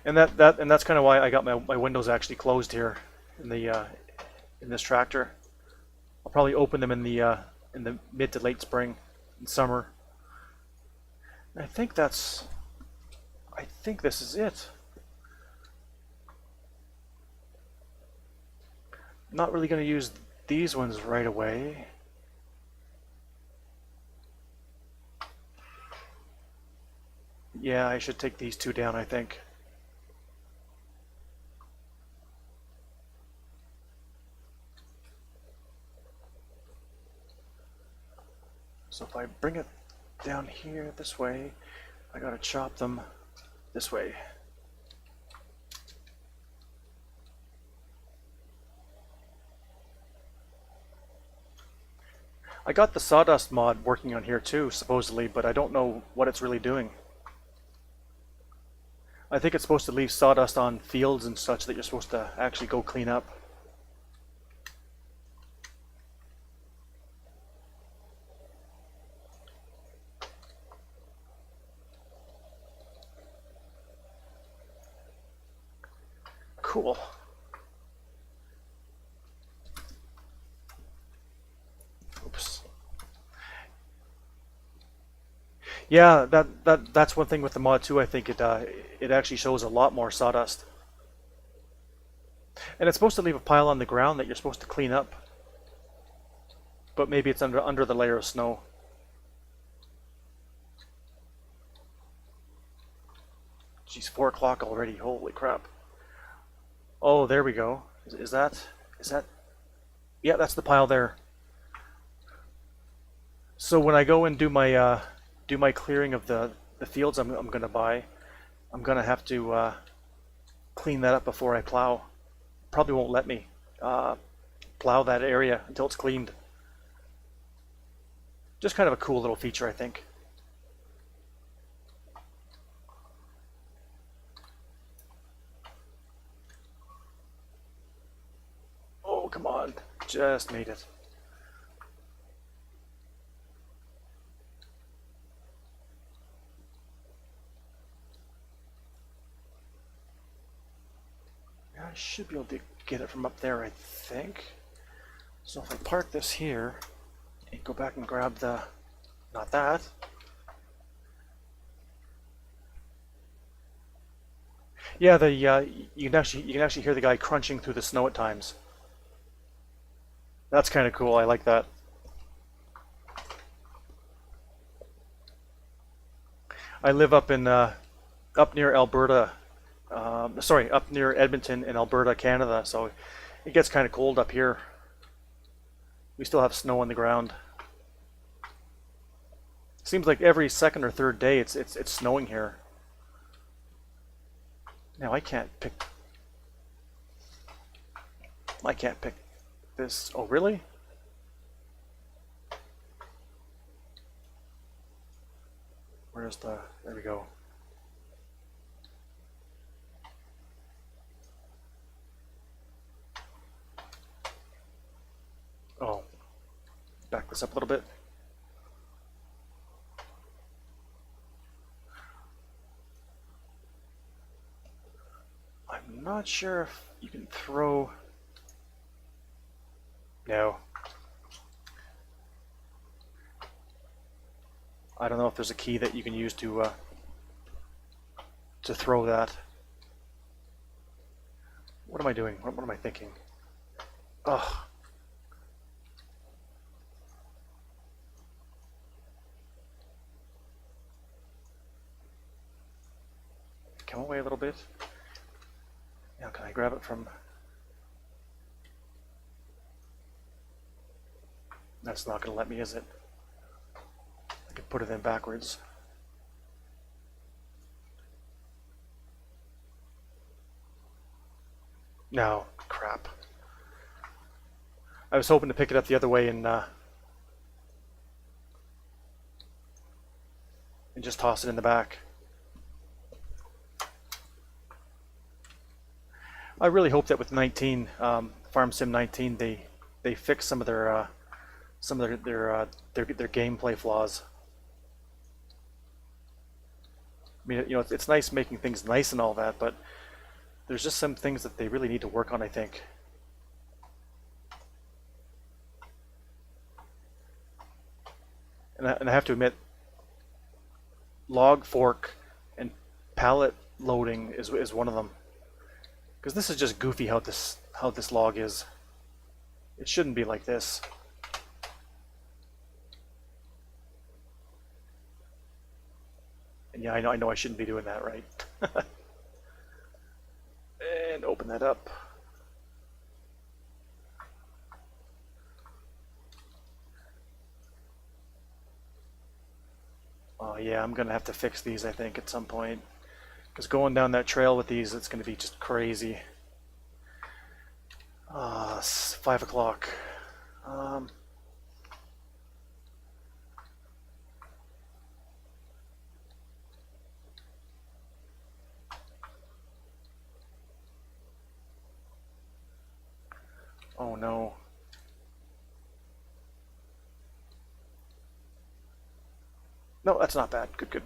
And that's kind of why I got my windows actually closed here in the in this tractor. I'll probably open them in the mid to late spring and summer. And I think this is it. Not really going to use these ones right away. Yeah, I should take these two down, I think. So if I bring it down here this way, I gotta chop them this way. I got the sawdust mod working on here too, supposedly, but I don't know what it's really doing. I think it's supposed to leave sawdust on fields and such that you're supposed to actually go clean up. Cool. Oops. Yeah, that's one thing with the mod too. I think it actually shows a lot more sawdust, and it's supposed to leave a pile on the ground that you're supposed to clean up, but maybe it's under the layer of snow. Geez, 4 o'clock already. Holy crap. Oh, there we go. Is that? Yeah, that's the pile there. So when I go and do my clearing of the fields I'm gonna buy, I'm gonna have to clean that up before I plow. Probably won't let me uh, plow that area until it's cleaned. Just kind of a cool little feature, I think. Oh, come on. Just made it. Yeah, I should be able to get it from up there, I think. So if I park this here and go back and grab the, not that. Yeah, the you can actually hear the guy crunching through the snow at times. That's kind of cool. I like that. I live up in up near Alberta. Sorry, up near Edmonton in Alberta, Canada. So it gets kind of cold up here. We still have snow on the ground. Seems like every second or third day it's snowing here. Now I can't pick this. Oh, really? Where's the, there we go. Oh, back this up a little bit. I'm not sure if you can throw. No. I don't know if there's a key that you can use to throw that. What am I doing? What am I thinking? Ugh. Come away a little bit. Now can I grab it from... That's not going to let me, is it? I can put it in backwards. No, crap. I was hoping to pick it up the other way and just toss it in the back. I really hope that with 19, Farm Sim 19, they fix some of their gameplay flaws. I mean, you know, it's nice making things nice and all that, but there's just some things that they really need to work on, I think. And I have to admit, log fork and pallet loading is one of them. Because this is just goofy how this log is. It shouldn't be like this. And yeah, I know I shouldn't be doing that, right? And open that up. Oh yeah, I'm gonna have to fix these, I think, at some point. Because going down that trail with these, it's gonna be just crazy. 5 o'clock. Oh no. No, that's not bad. Good, good.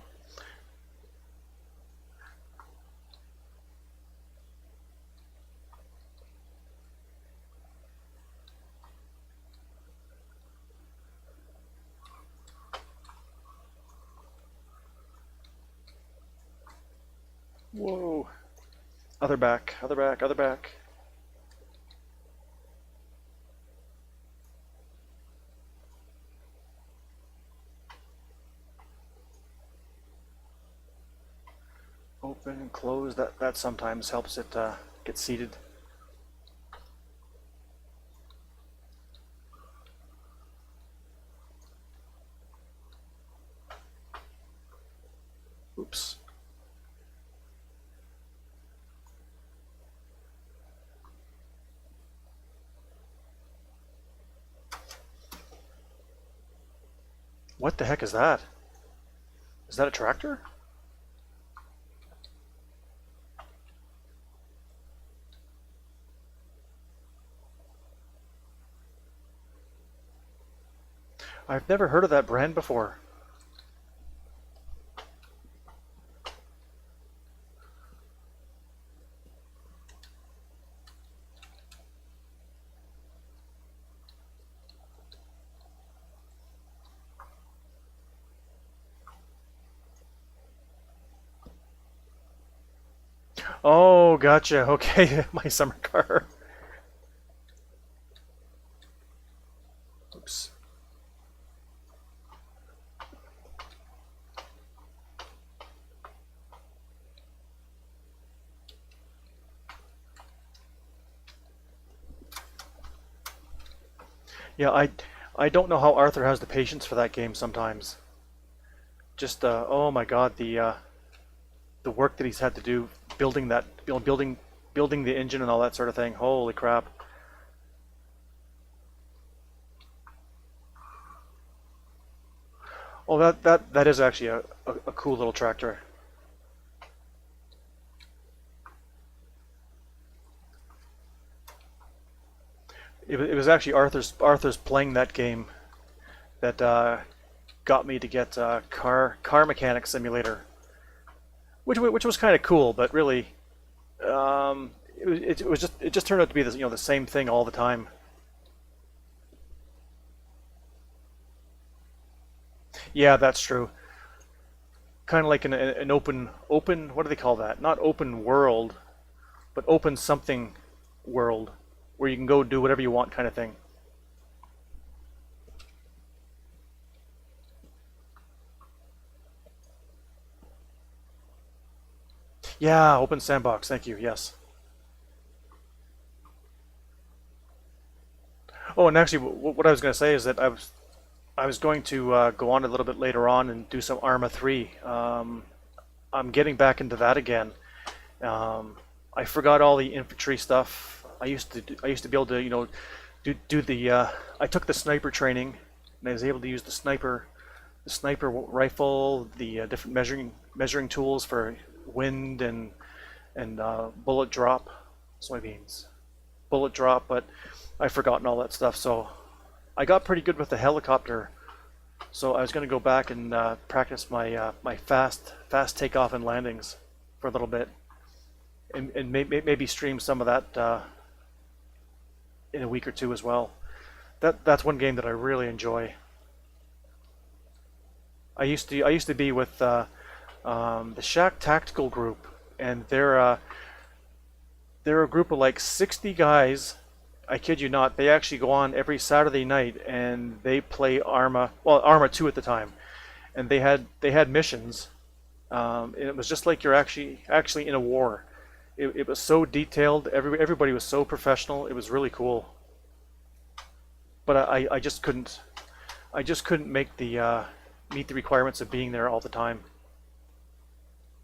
Whoa. Other back, other back, other back. Open, closed. That sometimes helps it get seated. Oops. What the heck is that? Is that a tractor? I've never heard of that brand before. Oh, gotcha. Okay, my summer car. Oops. Yeah, I don't know how Arthur has the patience for that game sometimes. Just oh my God, the work that he's had to do building that building the engine and all that sort of thing. Holy crap. Oh, that is actually a cool little tractor. It was actually Arthur's playing that game that got me to get car mechanic simulator, which was kind of cool, but really, it just turned out to be the same thing all the time. Yeah, that's true. Kind of like an open, what do they call that? Not open world, but open something world where you can go do whatever you want kind of thing. Yeah, open sandbox. Thank you. Yes. Oh, and actually, what I was going to say is that I was going to go on a little bit later on and do some Arma 3. I'm getting back into that again. I forgot all the infantry stuff. I used to be able to do the I took the sniper training and I was able to use the sniper rifle, the different measuring tools for wind and bullet drop, soybeans, bullet drop, but I've forgotten all that stuff. So I got pretty good with the helicopter. So I was going to go back and practice my fast takeoff and landings for a little bit, and maybe stream some of that in a week or two as well. That's one game that I really enjoy. I used to be with the Shack Tactical Group, and they're a group of like 60 guys. I kid you not. They actually go on every Saturday night and they play Arma 2 at the time, and they had missions. And it was just like you're actually in a war. It was so detailed. Everybody was so professional. It was really cool. But I just couldn't make the meet the requirements of being there all the time.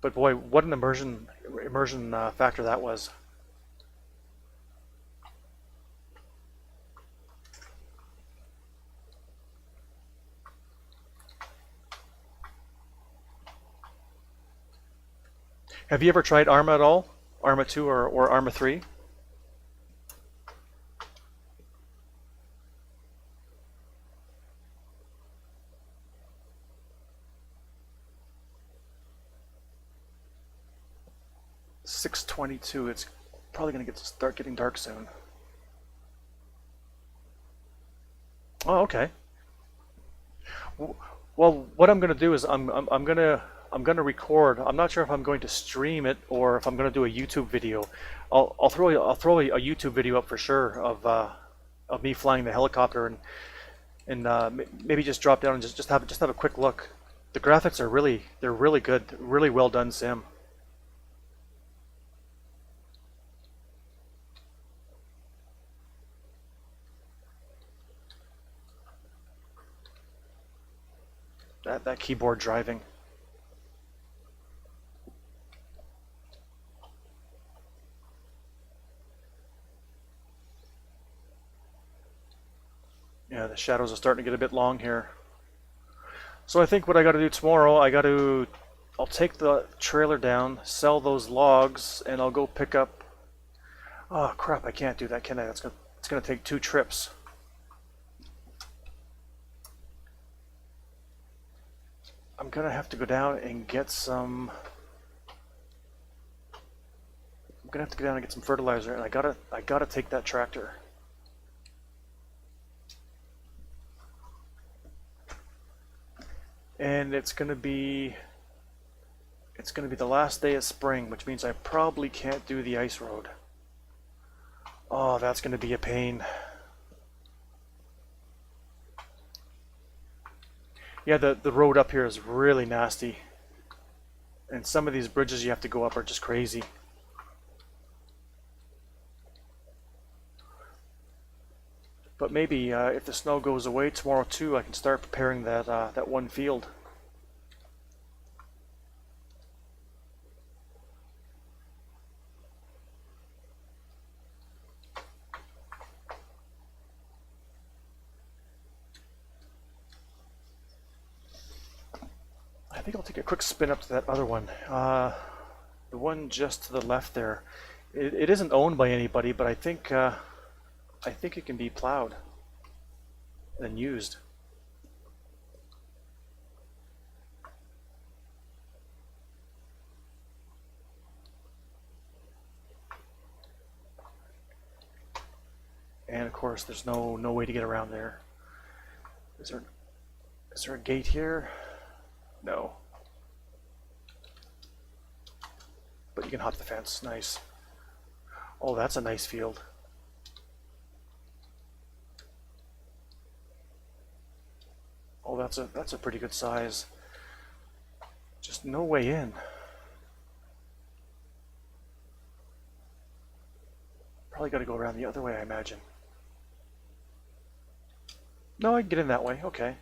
But boy, what an immersion factor that was. Have you ever tried Arma at all? Arma 2 or Arma 3? 6:22. It's probably going to start getting dark soon. Oh, okay. Well, what I'm going to do is I'm gonna record. I'm not sure if I'm going to stream it or if I'm going to do a YouTube video. I'll throw a YouTube video up for sure of me flying the helicopter and maybe just drop down and just have a quick look. The graphics are they're really good, really well done sim. that keyboard driving. Yeah, the shadows are starting to get a bit long here. So I think what I got to do tomorrow, I'll take the trailer down, sell those logs, and I'll go pick up. Oh crap! I can't do that, can I? It's gonna take 2 trips. I'm gonna have to go down and get some. I'm gonna have to go down and get some fertilizer, and I gotta take that tractor. And it's gonna be the last day of spring, which means I probably can't do the ice road. Oh, that's gonna be a pain. Yeah, the road up here is really nasty. And some of these bridges you have to go up are just crazy. But maybe if the snow goes away tomorrow too, I can start preparing that one field. I think I'll take a quick spin up to that other one. The one just to the left there. It isn't owned by anybody, but I think it can be plowed and used. And of course, there's no way to get around there. Is there a gate here? No. But you can hop the fence. Nice. Oh, that's a nice field. Oh, that's a pretty good size. Just no way in. Probably got to go around the other way, I imagine. No, I can get in that way. Okay.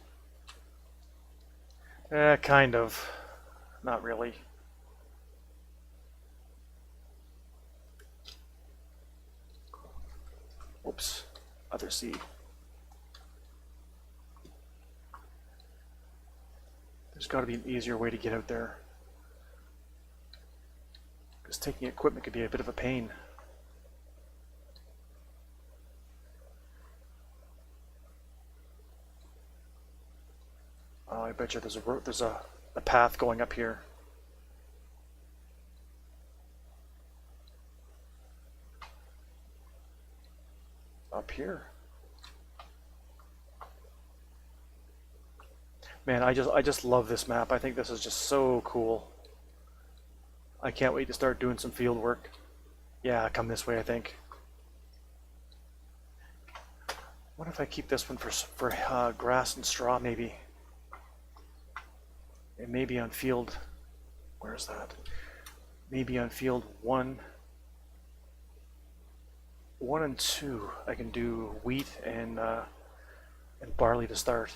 Kind of. Not really. Whoops. Other seed. There's got to be an easier way to get out there. Because taking equipment could be a bit of a pain. Oh, I bet you there's a path going up here. Up here. Man, I just love this map. I think this is just so cool. I can't wait to start doing some field work. Yeah, come this way, I think. What if I keep this one for grass and straw, maybe? And maybe on field, where's that? Maybe on field 1 and 2, I can do wheat and barley to start.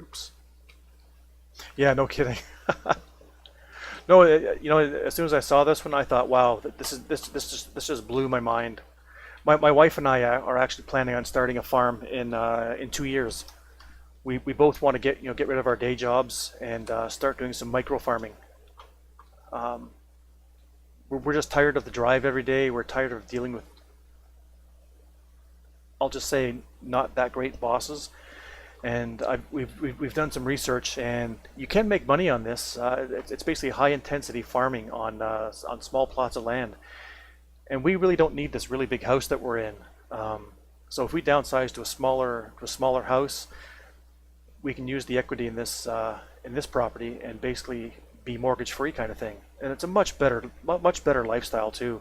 Oops. Yeah, no kidding. No, you know, as soon as I saw this one, I thought, wow, this just blew my mind. My wife and I are actually planning on starting a farm in 2 years. We both want to get rid of our day jobs and start doing some micro farming. We're just tired of the drive every day. We're tired of dealing with, I'll just say, not that great bosses. And we've done some research, and you can make money on this. It's basically high intensity farming on small plots of land, and we really don't need this really big house that we're in. So if we downsize to a smaller house, we can use the equity in this property and basically be mortgage free kind of thing. And it's a much better lifestyle too.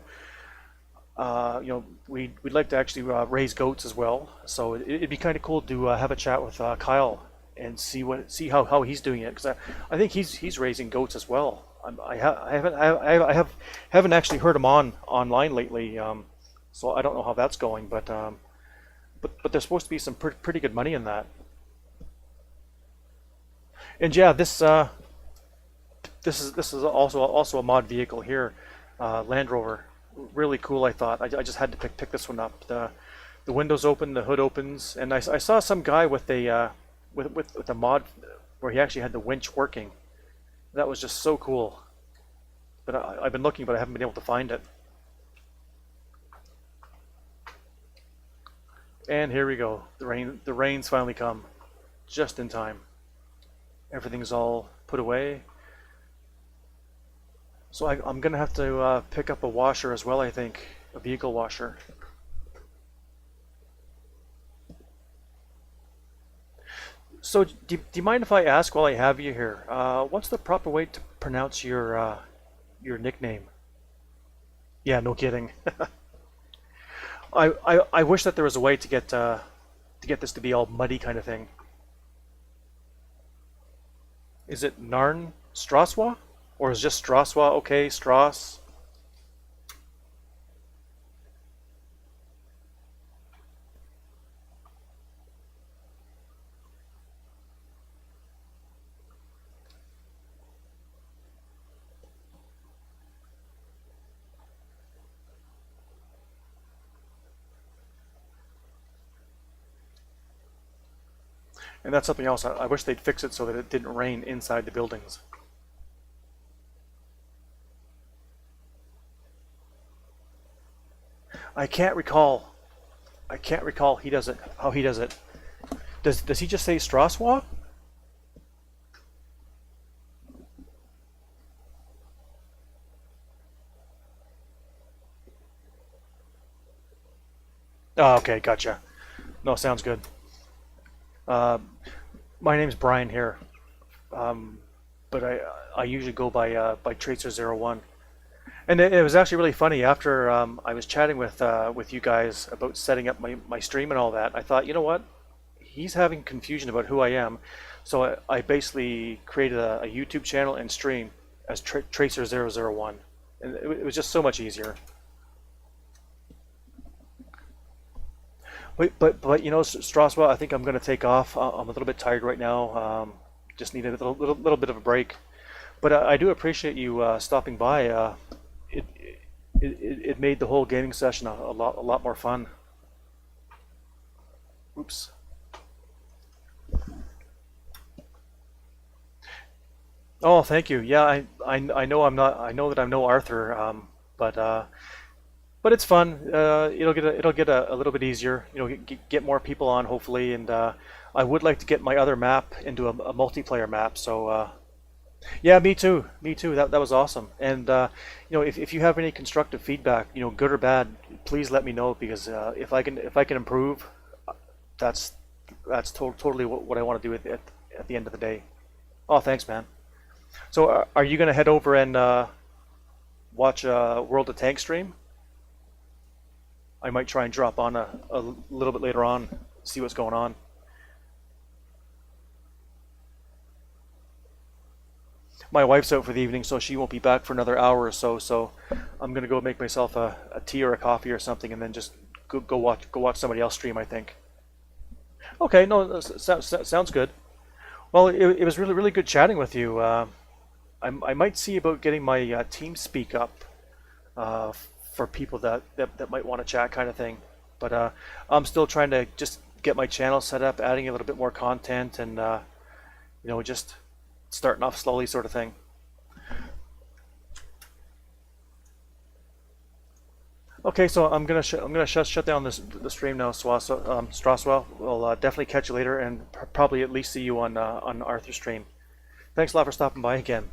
We'd like to actually raise goats as well. So it'd be kind of cool to have a chat with Kyle and see how he's doing it, because I think he's raising goats as well. haven't actually heard him online lately. So I don't know how that's going, but there's supposed to be some pretty good money in that. And yeah, this is also a mod vehicle here, Land Rover. Really cool, I thought. I just had to pick this one up. The windows open, the hood opens, and I saw some guy with a mod where he actually had the winch working. That was just so cool. But I've been looking, but I haven't been able to find it. And here we go. The rains finally come, just in time. Everything's all put away. So I'm gonna have to pick up a washer as well, I think, a vehicle washer. So do you mind if I ask while I have you here, what's the proper way to pronounce your nickname? Yeah, no kidding. I wish that there was a way to get this to be all muddy kind of thing. Is it Narn Straswa? Or is just Straswa okay? Strass? And that's something else. I wish they'd fix it so that it didn't rain inside the buildings. I can't recall. I can't recall he does it. How he does it. Does he just say Straswa? Oh, okay, gotcha. No, sounds good. Uh, my name's Brian here, um, but I usually go by Tracer01. And it was actually really funny after I was chatting with you guys about setting up my stream and all that. I thought, you know what? He's having confusion about who I am, so I basically created a YouTube channel and stream as Tracer001, and it was just so much easier. Wait, but you know, Straswa, I think I'm going to take off. I'm a little bit tired right now. Just need a little bit of a break. But I do appreciate you stopping by. It, it made the whole gaming session a lot more fun. Oops. Oh, thank you. Yeah, I know I know that I'm no Arthur, but but it's fun. It'll get a little bit easier. You know, get more people on hopefully, and I would like to get my other map into a multiplayer map. So yeah, me too. Me too. That was awesome. And you know, if you have any constructive feedback, you know, good or bad, please let me know because if I can improve, that's totally what I want to do at the end of the day. Oh, thanks, man. So are you gonna head over and watch World of Tank stream? I might try and drop on a little bit later on, see what's going on. My wife's out for the evening, so she won't be back for another hour or so. So I'm gonna go make myself a tea or a coffee or something, and then just go watch somebody else stream. I think. Okay, no, sounds good. Well, it was really good chatting with you. I might see about getting my team speak up uh, for people that might want to chat kind of thing. But I'm still trying to just get my channel set up, adding a little bit more content, and you know, just starting off slowly, sort of thing. Okay, so I'm gonna shut down the stream now, Straswell. We'll definitely catch you later, and probably at least see you on Arthur's stream. Thanks a lot for stopping by again.